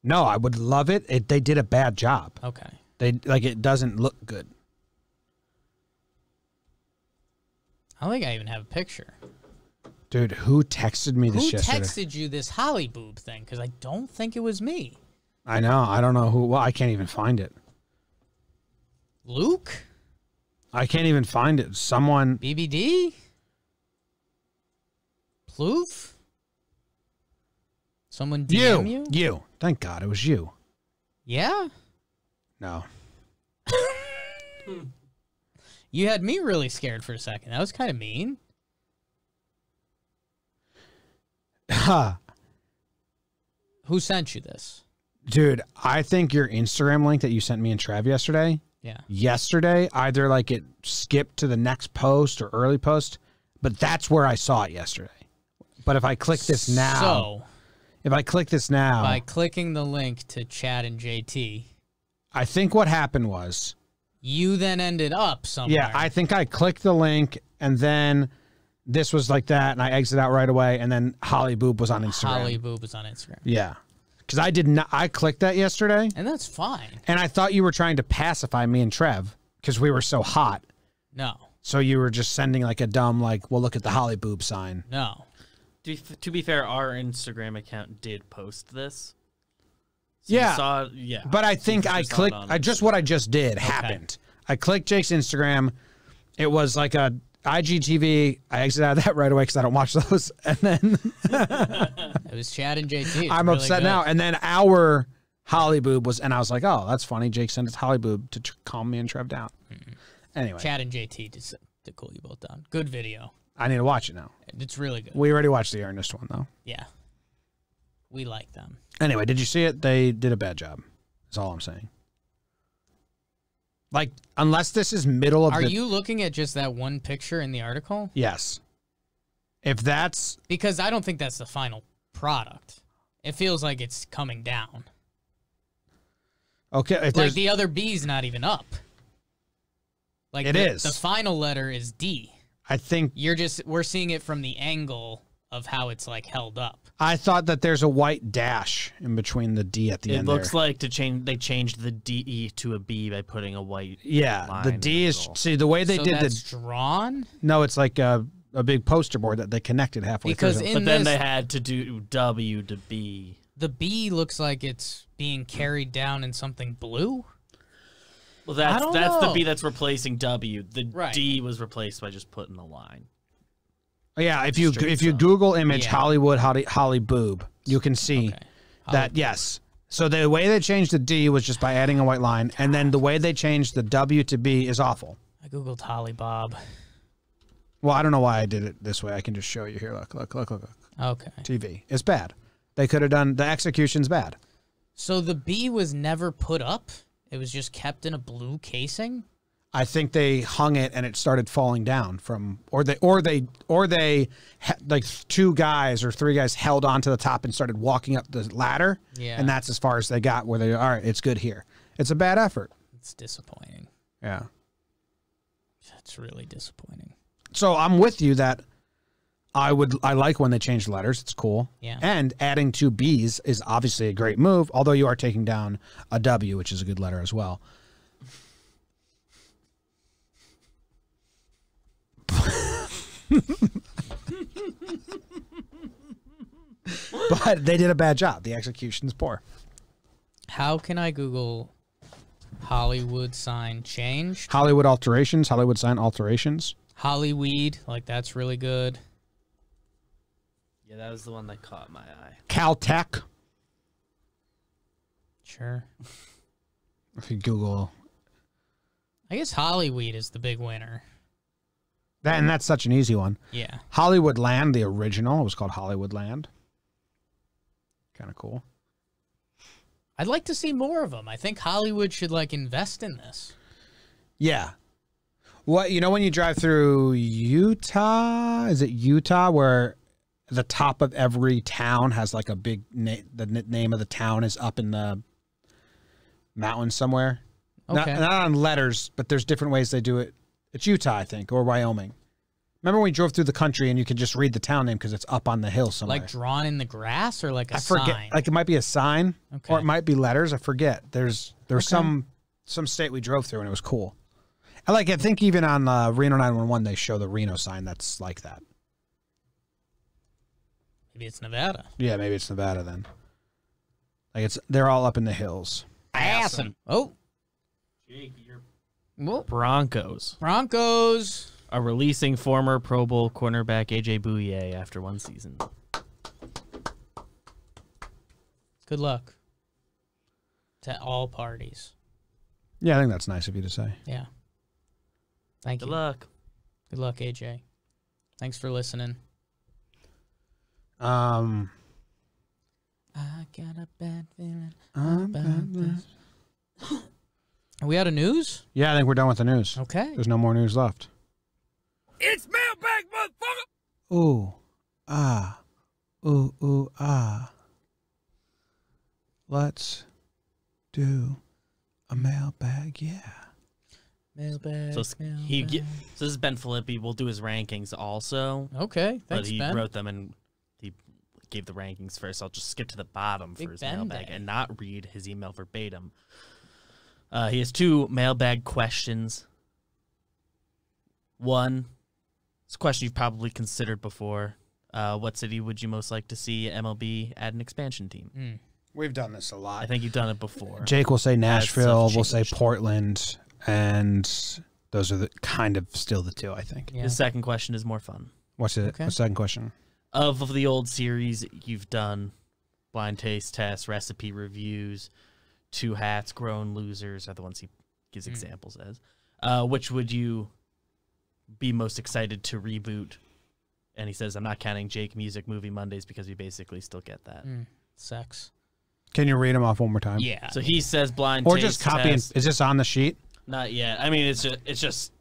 No, I would love it. They did a bad job. Okay. It doesn't look good. I don't think I even have a picture. Dude, who texted me this yesterday? Who texted you this Holly Boob thing? Because I don't think it was me. I know. I don't know who. Well, I can't even find it. Luke? I can't even find it. Someone. BBD? Ploof? Someone DM you? You. Thank God it was you. Yeah? No. You had me really scared for a second. That was kind of mean. Who sent you this? Dude, I think your Instagram link that you sent me and Trev yesterday. Yeah. Yesterday, either like it skipped to the next post or early post, but that's where I saw it yesterday. But if I click this now, by clicking the link to Chad and JT, I think what happened was you then ended up somewhere. Yeah, I think I clicked the link and then this was like that and I exited out right away and then Holly Boob was on Instagram. Holly Boob was on Instagram. Yeah. Because I clicked that yesterday. And that's fine. And I thought you were trying to pacify me and Trev because we were so hot. No. So you were just sending like a dumb, like, well, look at the Holly Boob sign. No. To be fair, our Instagram account did post this. So Yeah. yeah. But I think I clicked, what I just did happened. I clicked Jake's Instagram. It was like a IGTV. I exited out of that right away because I don't watch those. And then it was Chad and JT. It's I'm really upset good. now. And then our Holly Boob was, and I was like, oh, that's funny. Jake sent his Holly Boob to calm me and Trev down. Anyway. Chad and JT to cool you both down. Good video. I need to watch it now. It's really good. We already watched the Ernest one, though. Yeah. We like them. Anyway, did you see it? They did a bad job. That's all I'm saying. Like, unless this is middle of Are you looking at just that one picture in the article? Yes. If that's... Because I don't think that's the final product. It feels like it's coming down. Okay. If like the other B's not even up. Like it is. The final letter is D. I think... We're seeing it from the angle of how it's like held up. I thought that there's a white dash in between the D at the end. It looks like they changed the D to a B by putting a white line the D is... See, the way they did that's drawn? No, it's like a big poster board that they connected halfway through. But then they had to do W to B. The B looks like it's being carried down in something blue. Well, that's the B that's replacing W. The D was replaced by just putting a line. Yeah, if you Google image Hollywood Holly Boob, you can see that, yes. So the way they changed the D was just by adding a white line, and then the way they changed the W to B is awful. I Googled Holly Bob. Well, I don't know why I did it this way. I can just show you here. Look. Okay. TV. It's bad. They could have done, the execution's bad. So the B was never put up? It was just kept in a blue casing? I think they hung it and it started falling down from, or they like 2 guys or 3 guys held onto the top and started walking up the ladder. Yeah. And that's as far as they got where all right, it's good here. It's a bad effort. It's disappointing. Yeah. That's really disappointing. So I'm with you that I like when they change the letters. It's cool. Yeah. And adding 2 B's is obviously a great move, although you are taking down a W, which is a good letter as well. But they did a bad job. The execution's poor. How can I Google Hollywood sign changed? Hollywood alterations, Hollywood sign alterations. Hollyweed, like that's really good. Yeah, that was the one that caught my eye. Caltech. Sure. If you Google I guess Hollyweed is the big winner. that, and that's such an easy one. Yeah. Hollywood Land, the original, was called Hollywood Land. Kind of cool. I'd like to see more of them. I think Hollywood should like invest in this. Yeah. What, you know, when you drive through Utah, is it Utah, where the top of every town has like a big the name of the town is up in the mountains somewhere? Okay. Not on letters, but there's different ways they do it. It's Utah, I think, or Wyoming. Remember when we drove through the country and you could just read the town name because it's up on the hill somewhere? Like drawn in the grass or like a I forget. sign? Like it might be a sign, Okay. or it might be letters. I forget. There's some state we drove through and it was cool. I think even on Reno 911 they show the Reno sign that's like that. Maybe it's Nevada. Yeah, maybe it's Nevada then. Like they're all up in the hills. Awesome. Oh. Jake, your Whoa. Broncos Broncos. are releasing former Pro Bowl cornerback AJ Bouye after 1 season. Good luck to all parties. Yeah, I think that's nice of you to say. Yeah. Thank Good you. luck. Good luck, AJ. Thanks for listening. I I got a bad feeling about this. Are we out of news? Yeah, I think we're done with the news. Okay. There's no more news left. It's mailbag, motherfucker! Ooh, ah, ooh, ah. Let's do a mailbag, yeah. Mailbag. So so this is Ben Filippi. We'll do his rankings also. Okay. But Thanks, he Ben. wrote them and he gave the rankings first. I'll just skip to the bottom Big for his Ben mailbag Day. and not read his email verbatim. He has 2 mailbag questions. One, it's a question you've probably considered before. What city would you most like to see MLB add an expansion team? We've done this a lot. I think you've done it before. Jake will say Nashville, stuff we'll say changed. Portland, and those are the kind of still the 2, I think. Yeah. The second question is more fun. What's it? Okay. The second question? Of the old series you've done, blind taste tests, recipe reviews, 2 hats, grown losers are the ones he gives examples as. Which would you be most excited to reboot? And he says, I'm not counting Jake Music Movie Mondays because we basically still get that. Sex. Can you read them off one more time? Yeah. So he says blind Or taste just copy. test. Is this on the sheet? Not yet. I mean, it's just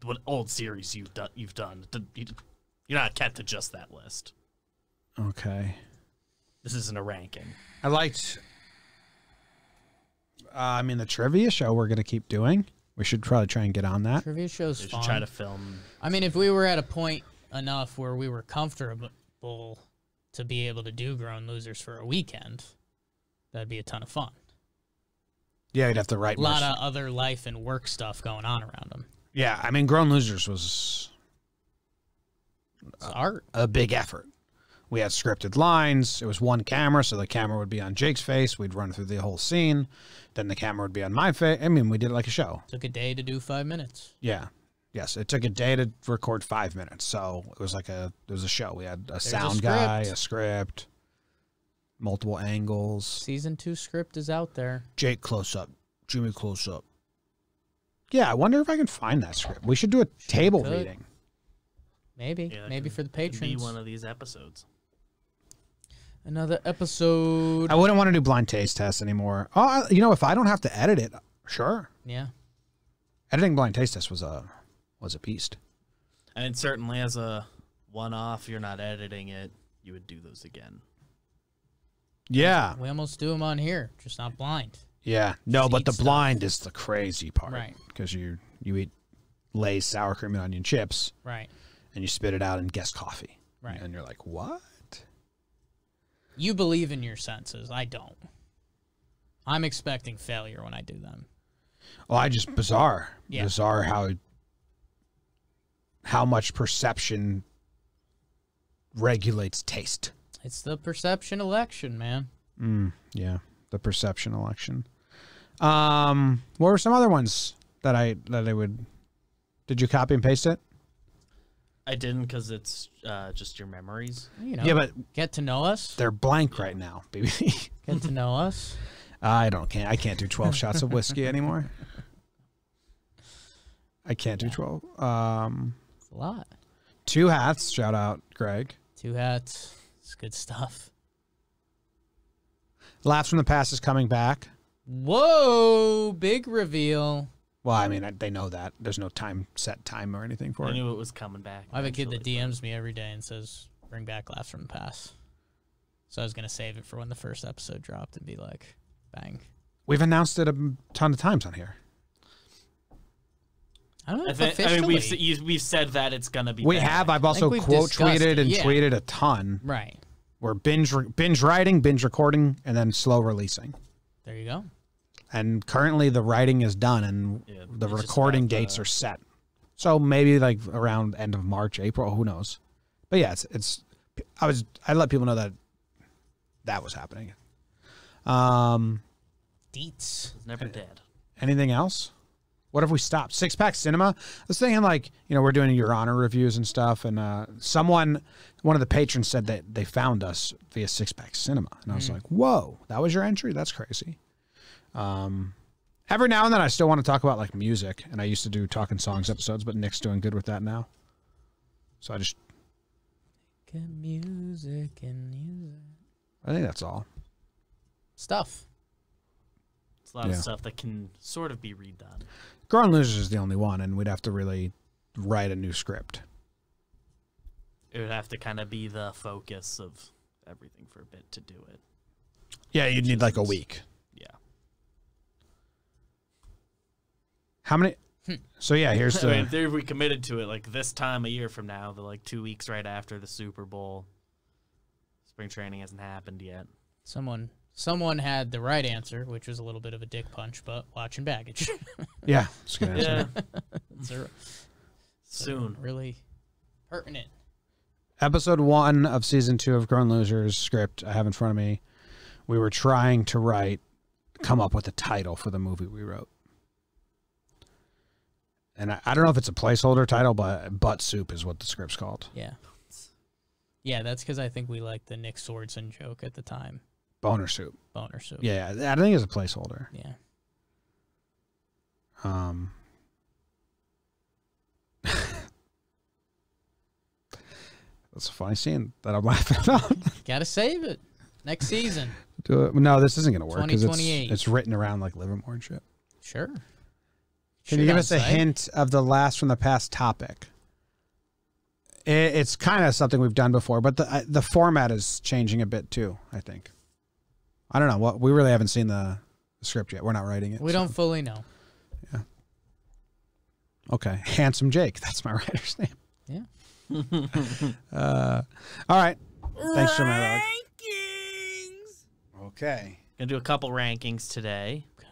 what old series you've done. You're not kept to just that list. Okay. This isn't a ranking. I liked. The trivia show we're gonna keep doing. We should probably try and get on that. Trivia show's We should fun. try to film. I mean, if we were at a point enough where we were comfortable to be able to do Grown Losers for a weekend, that'd be a ton of fun. Yeah, you'd have to write. A lot of other life and work stuff going on around them. Yeah, I mean, Grown Losers was It's art. a big effort. We had scripted lines. It was one camera, so the camera would be on Jake's face. We'd run through the whole scene. Then the camera would be on my face. I mean, we did it like a show. Took a day to do 5 minutes. Yeah. Yes, it took a day to record 5 minutes. So it was like it was a show. We had a sound guy, a script, multiple angles. Season 2 script is out there. Jake close up, Jimmy close up. Yeah, I wonder if I can find that script. We should do a table could. reading. Maybe. Yeah, Maybe for the patrons. Be one of these episodes. Another episode. I wouldn't want to do blind taste tests anymore. Oh, if I don't have to edit it, sure. Yeah. Editing blind taste test was a beast. And certainly as a one-off, you're not editing it, you would do those again. Yeah. We almost do them on here, just not blind. Yeah. No, Just but eat the stuff. blind is the crazy part. Right. Because you eat Lay's sour cream and onion chips Right. and you spit it out and guess coffee. Right. And you're like, what? You believe in your senses. I don't. I'm expecting failure when I do them. Well, bizarre. Yeah. Bizarre how much perception regulates taste. It's the perception election, man. Yeah, the perception election. What were some other ones that I would? Did you copy and paste it? I didn't because it's just your memories. You know, Yeah, but get to know us. they're blank right now, baby. Get to know us. I can't do 12 shots of whiskey anymore. I can't do 12. It's a lot. 2 hats. Shout out, Greg. 2 hats. It's good stuff. Laughs from the Past is coming back. Whoa, big reveal. Well, I mean, they know that. There's no set time or anything for I it. knew it was coming back. I have a kid that DMs me every day and says, bring back Laughs from the Past. So I was going to save it for when the first episode dropped and be like, bang. We've announced it a ton of times on here. I don't know if I mean, officially. we've said that it's going to be We back. have. I've also we've quote discussed tweeted it, and yeah. tweeted a ton. Right. We're binge writing, binge recording, and then slow releasing. There you go. And currently the writing is done and Yeah, the it's just recording about the- dates are set. So maybe like around end of March, April, who knows. But yeah, I let people know that was happening. Deets. It's never dead. Anything else? What have we stopped? Six Pack Cinema. I was thinking like, we're doing Your Honor reviews and stuff, and one of the patrons said that they found us via Six Pack Cinema, and I was like, whoa, that was your entry? That's crazy. Every now and then I still want to talk about like music, and I used to do Talking Songs episodes, but Nick's doing good with that now. So I Music and music. I think that's all. Stuff. It's a lot of stuff that can sort of be redone. Grown Losers is the only one, and we'd have to really write a new script. It would have to kind of be the focus of everything for a bit to do it. Yeah, you'd need like a week. Yeah. How many? So yeah, here's I mean, the. if we committed to it like this time a year from now, the like 2 weeks right after the Super Bowl. Spring training hasn't happened yet. Someone had the right answer, which was a little bit of a dick punch, but watching baggage. Yeah, it's a good answer. Yeah. Soon. Really pertinent. Episode 1 of season 2 of Grown Losers script I have in front of me. We were trying to come up with a title for the movie we wrote. And I don't know if it's a placeholder title, but Butt Soup is what the script's called. Yeah. Yeah, that's because I think we liked the Nick Swordson joke at the time. Boner Soup. Boner Soup. Yeah, I think it's a placeholder. Yeah. That's a funny scene that I'm laughing about. Gotta save it. Next season. Do it. No, this isn't going to work because 2028. it's written around like Livermore and shit. Sure. Can you give us a hint of the Last from the Past topic? It's kind of something we've done before, but the format is changing a bit too, I think. I don't know. We really haven't seen the script yet. We're not writing it. We don't fully know. Yeah. Okay. Handsome Jake. That's my writer's name. Yeah. All right. Thanks for my log. Okay. Gonna do a couple rankings today. Okay.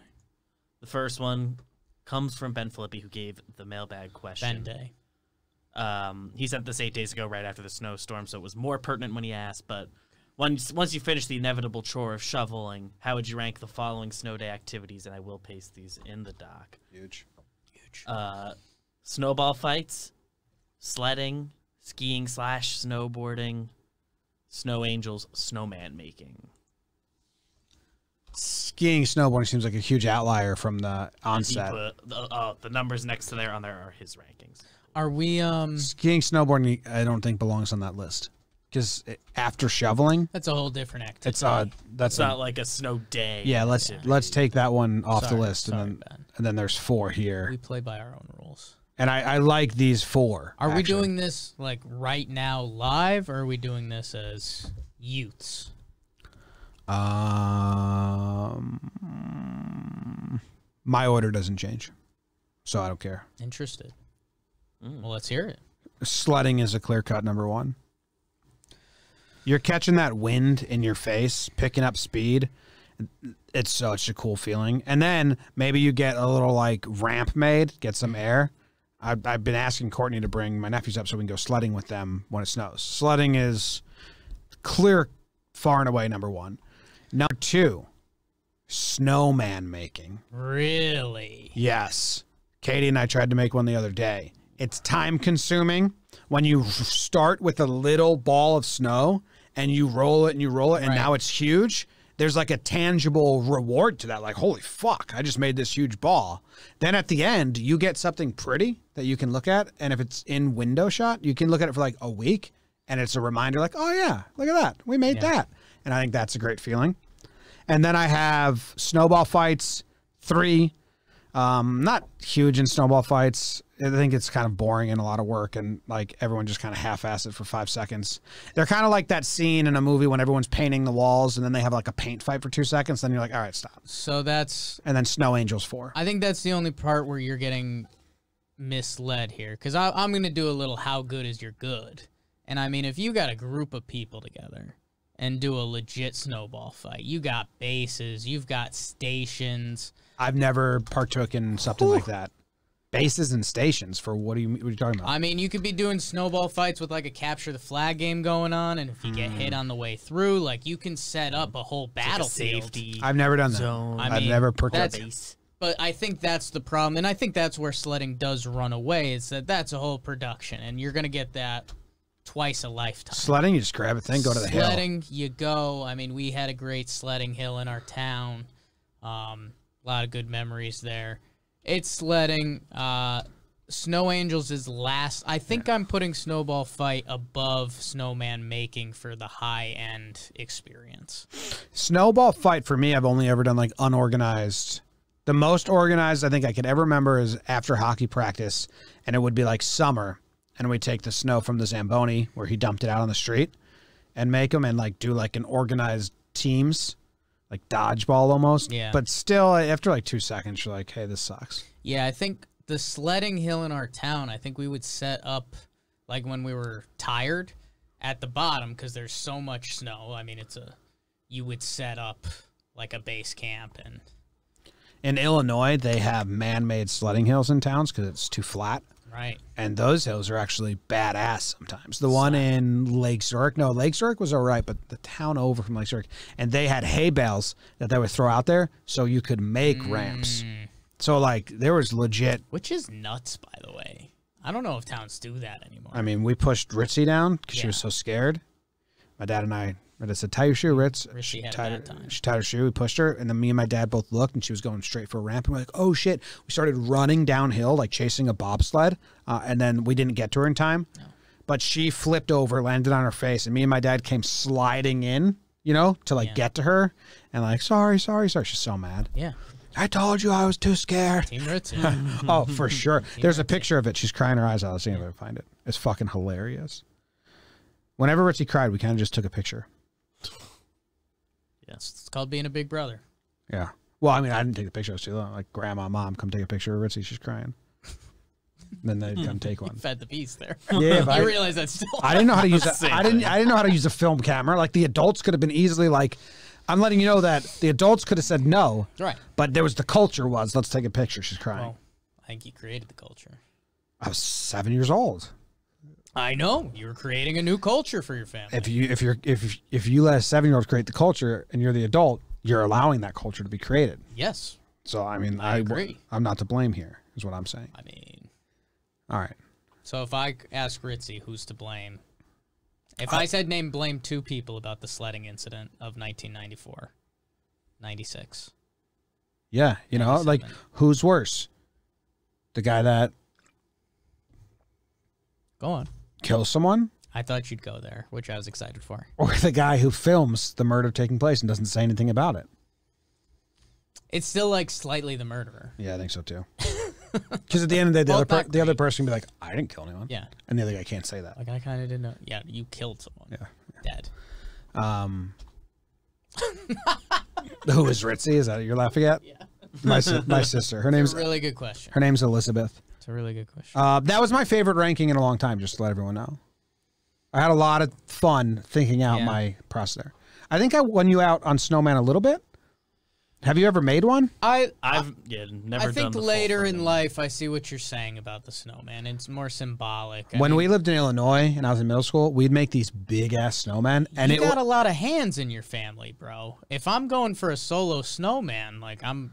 The first one comes from Ben Filippi, who gave the mailbag question. Ben Day. He sent this 8 days ago, right after the snowstorm, so it was more pertinent when he asked. But once you finish the inevitable chore of shoveling, how would you rank the following snow day activities? And I will paste these in the doc. Huge. Snowball fights, sledding, skiing / snowboarding, snow angels, snowman making. Skiing, snowboarding seems like a huge outlier from the onset. The numbers next to there are his rankings. Are we Skiing, snowboarding, I don't think belongs on that list because after shoveling, that's a whole different activity. It's not like a snow day. Yeah, let's take that one off the list, Ben. and then there's 4 here. We play by our own rules. And I like these 4. Are we doing this like right now live, or are we doing this as youths? My order doesn't change, so I don't care. Interested. Well, let's hear it. Sledding is a clear cut number 1. You're catching that wind in your face, picking up speed. It's such a cool feeling. And then maybe you get a little like ramp made, get some air. I've been asking Courtney to bring my nephews up so we can go sledding with them when it snows. Sledding is clear, far and away number one. Number two, snowman making. Really? Yes. Katie and I tried to make one the other day. It's time consuming when you start with a little ball of snow and you roll it and you roll it and now it's huge. There's like a tangible reward to that. Like, holy fuck, I just made this huge ball. Then at the end, you get something pretty that you can look at. And if it's in window shot, you can look at it for like a week. And it's a reminder like, oh yeah, look at that. We made that. And I think that's a great feeling. And then I have snowball fights, 3. Not huge in snowball fights. I think it's kind of boring and a lot of work, and like everyone just kind of half-ass it for 5 seconds. They're kind of like that scene in a movie when everyone's painting the walls and then they have like a paint fight for 2 seconds. Then you're like, all right, stop. So that's... And then Snow Angels 4. I think that's the only part where you're getting misled here, because I'm going to do a little how good is your good. And I mean, if you got a group of people together and do a legit snowball fight, you got bases, you've got stations... I've never partook in something like that. Bases and stations for what are you talking about? I mean, you could be doing snowball fights with like a capture the flag game going on, and if you get hit on the way through, like you can set up a whole battlefield. Safety I've never done that. zone. I've never partook. But I think that's the problem, and I think that's where sledding does run away. Is that that's a whole production, and you're gonna get that twice a lifetime. Sledding, you just grab a thing, go to the hill. Sledding, you go. I mean, we had a great sledding hill in our town. A lot of good memories there. It's sledding. Snow Angels is last. I think I'm putting Snowball Fight above Snowman Making for the high-end experience. Snowball Fight, for me, I've only ever done like unorganized. The most organized I think I could ever remember is after hockey practice, and it would be like summer, and we'd take the snow from the Zamboni, where he dumped it out on the street, and make them and like do like an organized teams. Like dodgeball almost. Yeah. But still, after like 2 seconds, you're like, hey, this sucks. Yeah, I think the sledding hill in our town, I think we would set up, like when we were tired, at the bottom, because there's so much snow. I mean, you would set up like a base camp. And in Illinois, they have man-made sledding hills in towns because it's too flat. Right. And those hills are actually badass sometimes. The one in Lake Zurich, no, Lake Zurich was all right, but the town over from Lake Zurich, and they had hay bales that they would throw out there so you could make ramps. So, like, there was legit... Which is nuts, by the way. I don't know if towns do that anymore. I mean, we pushed Ritzy down because she was so scared. My dad and I said, tie your shoe, Ritz. She tied her shoe. We pushed her, and then me and my dad both looked, and she was going straight for a ramp. And we're like, oh, shit. We started running downhill, like chasing a bobsled, and then we didn't get to her in time. No. But she flipped over, landed on her face, and me and my dad came sliding in, you know, to, like, get to her. And, like, sorry. She's so mad. Yeah. I told you I was too scared. Team Ritz. Oh, for sure. There's a picture of it. She's crying her eyes out. Let's see if I can find it. It's fucking hilarious. Whenever Ritzy cried, we kind of just took a picture. Yes, it's called being a big brother. Yeah. Well, I mean, I didn't take the picture. I was too long. Like, grandma, mom, come take a picture of Ritzy. She's crying. Then they'd come take one. You fed the beast there. Yeah, but I realize that's still. I didn't know how to use it. I didn't know how to use a film camera. Like, the adults could have been easily like, I'm letting you know that the adults could have said no. Right. But there was the culture was, let's take a picture. She's crying. Well, I think you created the culture. I was 7 years old. I know you're creating a new culture for your family. If you let a 7-year-old create the culture and you're the adult, you're allowing that culture to be created. Yes. So I mean, I agree. I'm not to blame here, is what I'm saying. I mean, all right. So if I ask Ritzy who's to blame, if I said blame 2 people about the sledding incident of 1994, 96. Yeah, you know, like who's worse? The guy that go on. Kills someone? I thought you'd go there, which I was excited for. Or the guy who films the murder taking place and doesn't say anything about it. It's still like slightly the murderer. Yeah, I think so too. Because at the end of the day, the other person can be like, I didn't kill anyone. Yeah. And the other guy can't say that. Like, I kind of didn't know. Yeah, you killed someone. Yeah. Dead. Who is Ritzy? Is that what you're laughing at? Yeah. My sister. Her name's a really good question. Her name's Elizabeth. It's a really good question. That was my favorite ranking in a long time, just to let everyone know. I had a lot of fun thinking out my process there. I think I won you out on Snowman a little bit. Have you ever made one? I've never. I think done the later full in thing. life, I see what you're saying about the snowman. It's more symbolic. When we lived in Illinois and I was in middle school, we'd make these big ass snowmen, and you got a lot of hands in your family, bro. If I'm going for a solo snowman, like I'm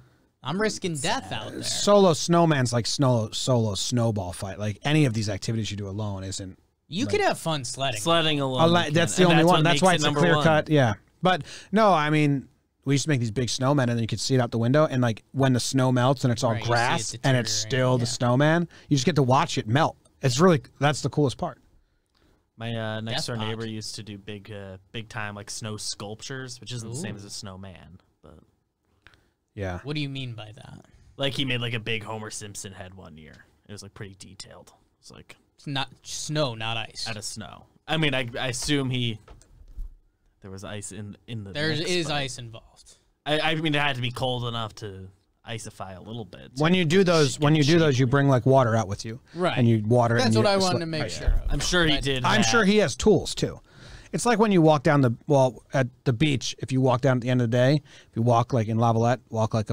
risking death out there. Solo snowman's like solo snowball fight. Like any of these activities you do alone isn't. You could have fun sledding. Sledding alone. That's the only one. That's why it's a clear cut. Yeah, but no, I mean. We used to make these big snowmen, and then you could see it out the window. And like when the snow melts and it's all grass and it's still the snowman, you just get to watch it melt. It's really that's the coolest part. My next door neighbor used to do big time like snow sculptures, which isn't the same as a snowman. But yeah, what do you mean by that? Like he made like a big Homer Simpson head one year. It was like pretty detailed. It's like it's not snow, not ice. Out of snow. I mean, I assume there was ice in the. There mix, is but ice involved. I mean, it had to be cold enough to icify a little bit. When you do those, you bring like water out with you, right? And you water it. That's what I wanted to make sure. I'm sure he did. I'm sure he has tools too. It's like when you walk down at the beach. If you walk down at the end of the day, if you walk like in Lavalette, walk like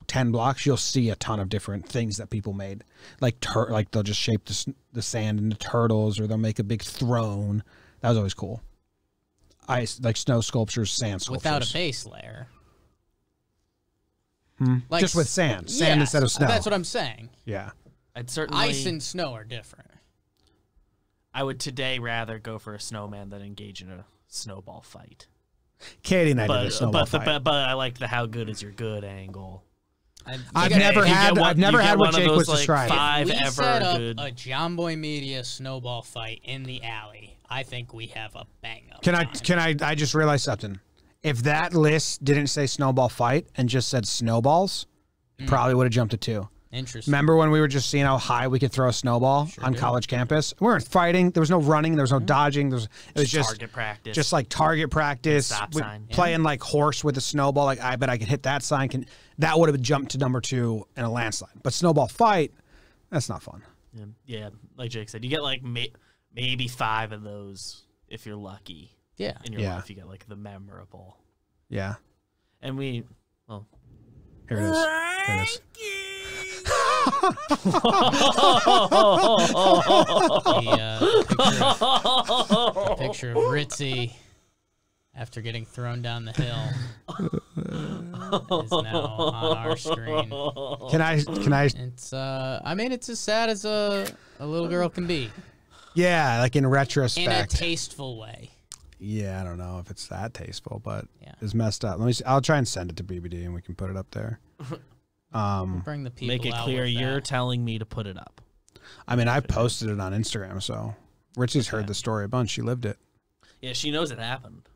10 blocks, you'll see a ton of different things that people made. Like they'll just shape the sand into turtles, or they'll make a big throne. That was always cool. Ice, like snow sculptures, sand sculptures. Without a base layer. Like, just with sand instead of snow. That's what I'm saying. Yeah. I'd certainly ice and snow are different. I would today rather go for a snowman than engage in a snowball fight. Katie and I did a snowball fight. But I liked the how good is your good angle. I've never had what Jake was describing. If we set up a Jomboy Media snowball fight in the alley, I think we have a bang up. I just realized something. If that list didn't say snowball fight and just said snowballs, probably would have jumped to 2. Interesting. Remember when we were just seeing how high we could throw a snowball on college campus? We weren't fighting. There was no running. There was no dodging. It was just target practice. Just like target practice. Stop sign. Playing like horse with a snowball. Like I bet I could hit that sign. That would have jumped to number 2 in a landslide. But snowball fight, that's not fun. Yeah, like Jake said, you get like maybe 5 of those if you're lucky. Yeah. In your life, you get like the memorable. Yeah. And here it is. Here it is. The picture of Ritzy after getting thrown down the hill is now on our screen. Can I? It's I mean, it's as sad as a little girl can be. Yeah, like in retrospect. In a tasteful way. Yeah, I don't know if it's that tasteful, but it's messed up. Let me see. I'll try and send it to BBD and we can put it up there. We'll bring the people make it out clear with you're that. telling me to put it up. I mean, I've posted it on Instagram, so Richie's heard the story a bunch. She lived it. Yeah, she knows it happened.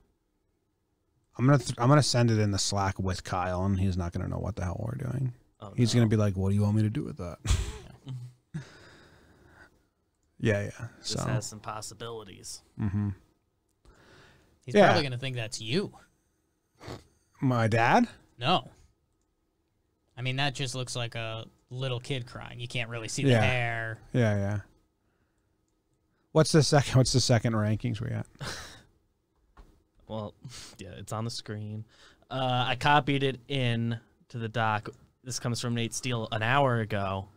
I'm gonna send it in the Slack with Kyle, and he's not gonna know what the hell we're doing. Oh, he's gonna be like, "What do you want me to do with that?" Yeah. This has some possibilities. Mm-hmm. He's probably gonna think that's you. My dad? No. I mean, that just looks like a little kid crying. You can't really see the hair. Yeah. What's the second rankings we got? Well, yeah, it's on the screen. I copied it in to the doc. This comes from Nate Steele an hour ago.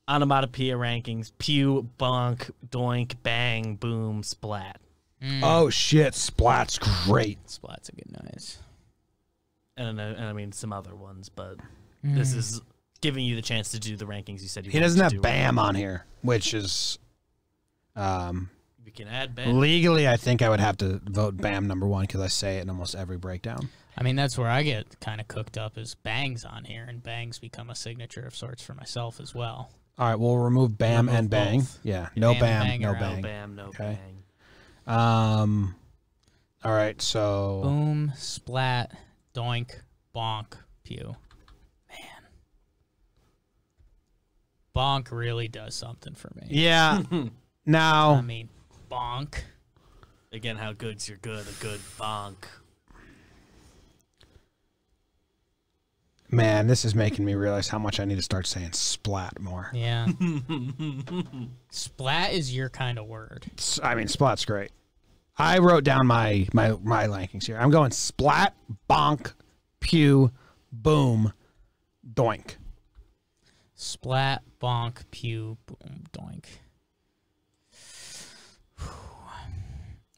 Onomatopoeia rankings: pew, bonk, doink, bang, boom, splat. Oh shit, splat's great. Splat's a good noise. And I mean some other ones, but this is giving you the chance to do the rankings you said you. He doesn't have BAM on here, which is. You can add BAM. Legally, I think I would have to vote BAM number 1 because I say it in almost every breakdown. I mean, that's where I get kind of cooked up is Bang's on here, and Bang's become a signature of sorts for myself as well. All right, we'll remove BAM and Bang. Both. Yeah, no BAM, no Bang. Bang. No BAM, no okay. Bang. All right, so boom, splat, doink, bonk, pew. Man, bonk really does something for me. Yeah. Now, I mean, bonk. Again, how good's your good? A good bonk. Man, this is making me realize how much I need to start saying splat more. Yeah. Splat is your kind of word. I mean, splat's great. I wrote down my rankings here. I'm going splat, bonk, pew, boom, doink. Splat, bonk, pew, boom, doink.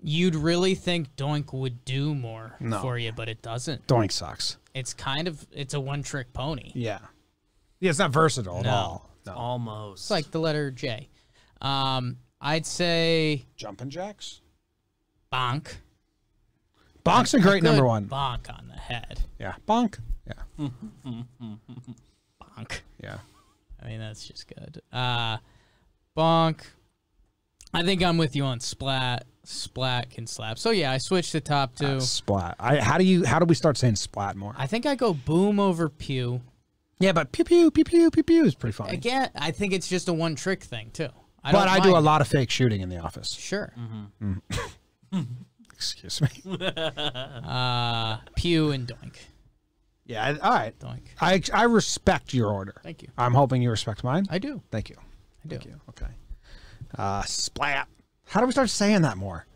You'd really think doink would do more for you, but it doesn't. Doink sucks. It's a one-trick pony. Yeah. Yeah, it's not versatile at all. No. Almost. It's like the letter J. I'd say Jumpin' jacks. bonk. Bonk's a great number one. Bonk on the head. Yeah, bonk. Yeah. Bonk. Yeah. I mean, that's just good. Bonk. I think I'm with you on splat. Splat can slap. So yeah, I switched to top two. Splat. How do we start saying splat more? I think I go boom over pew. Yeah, but pew pew pew pew pew pew is pretty funny. Again, I think it's just a one trick thing too. But I do a lot of fake shooting in the office. Sure. Excuse me. Pew and doink. Yeah. All right. Doink. I respect your order. Thank you. I'm hoping you respect mine. I do. Thank you. I do. Thank you. Okay. Splat. How do we start saying that more?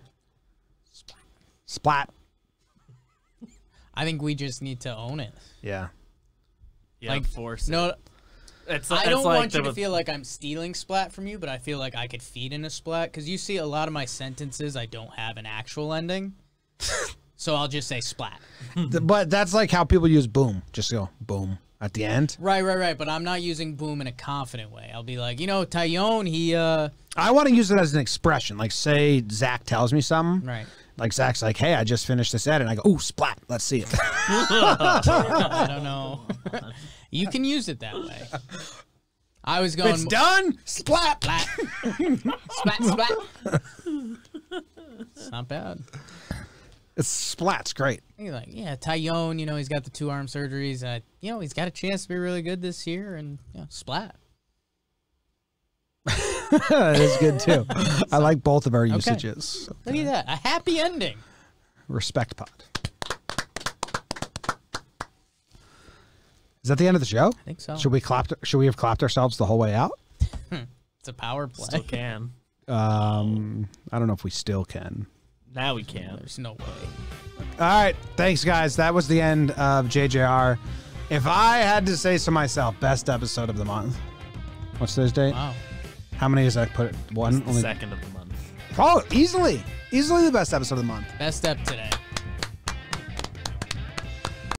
Splat. I think we just need to own it. Yeah. Yeah, like force. No. I don't want you to feel like I'm stealing splat from you, but I feel like I could feed in a splat because you see a lot of my sentences I don't have an actual ending, so I'll just say splat. But that's like how people use boom. Just go boom at the end. Right. But I'm not using boom in a confident way. I'll be like, Tyone, he. I want to use it as an expression. Like, say Zach tells me something. Right. Like Zach's like, hey, I just finished this edit. And I go, ooh, splat. Let's see it. I don't know. You can use it that way. I was going. It's done. Splat. Splat. Splat. It's not bad. It's splat's great. You're like, yeah, Tyone, he's got the 2 arm surgeries. He's got a chance to be really good this year, and splat. That is good too. I like both of our usages. Look at that. A happy ending. Respect pod. Is that the end of the show? I think so. Should we have clapped ourselves the whole way out? It's a power play. Still can. I don't know if we still can. Now we can. There's no way. All right. Thanks, guys. That was the end of JJR. If I had to say so myself, best episode of the month. What's today's date? Wow. How many is that? Put one. It's the second of the month. Probably easily the best episode of the month. Best step today.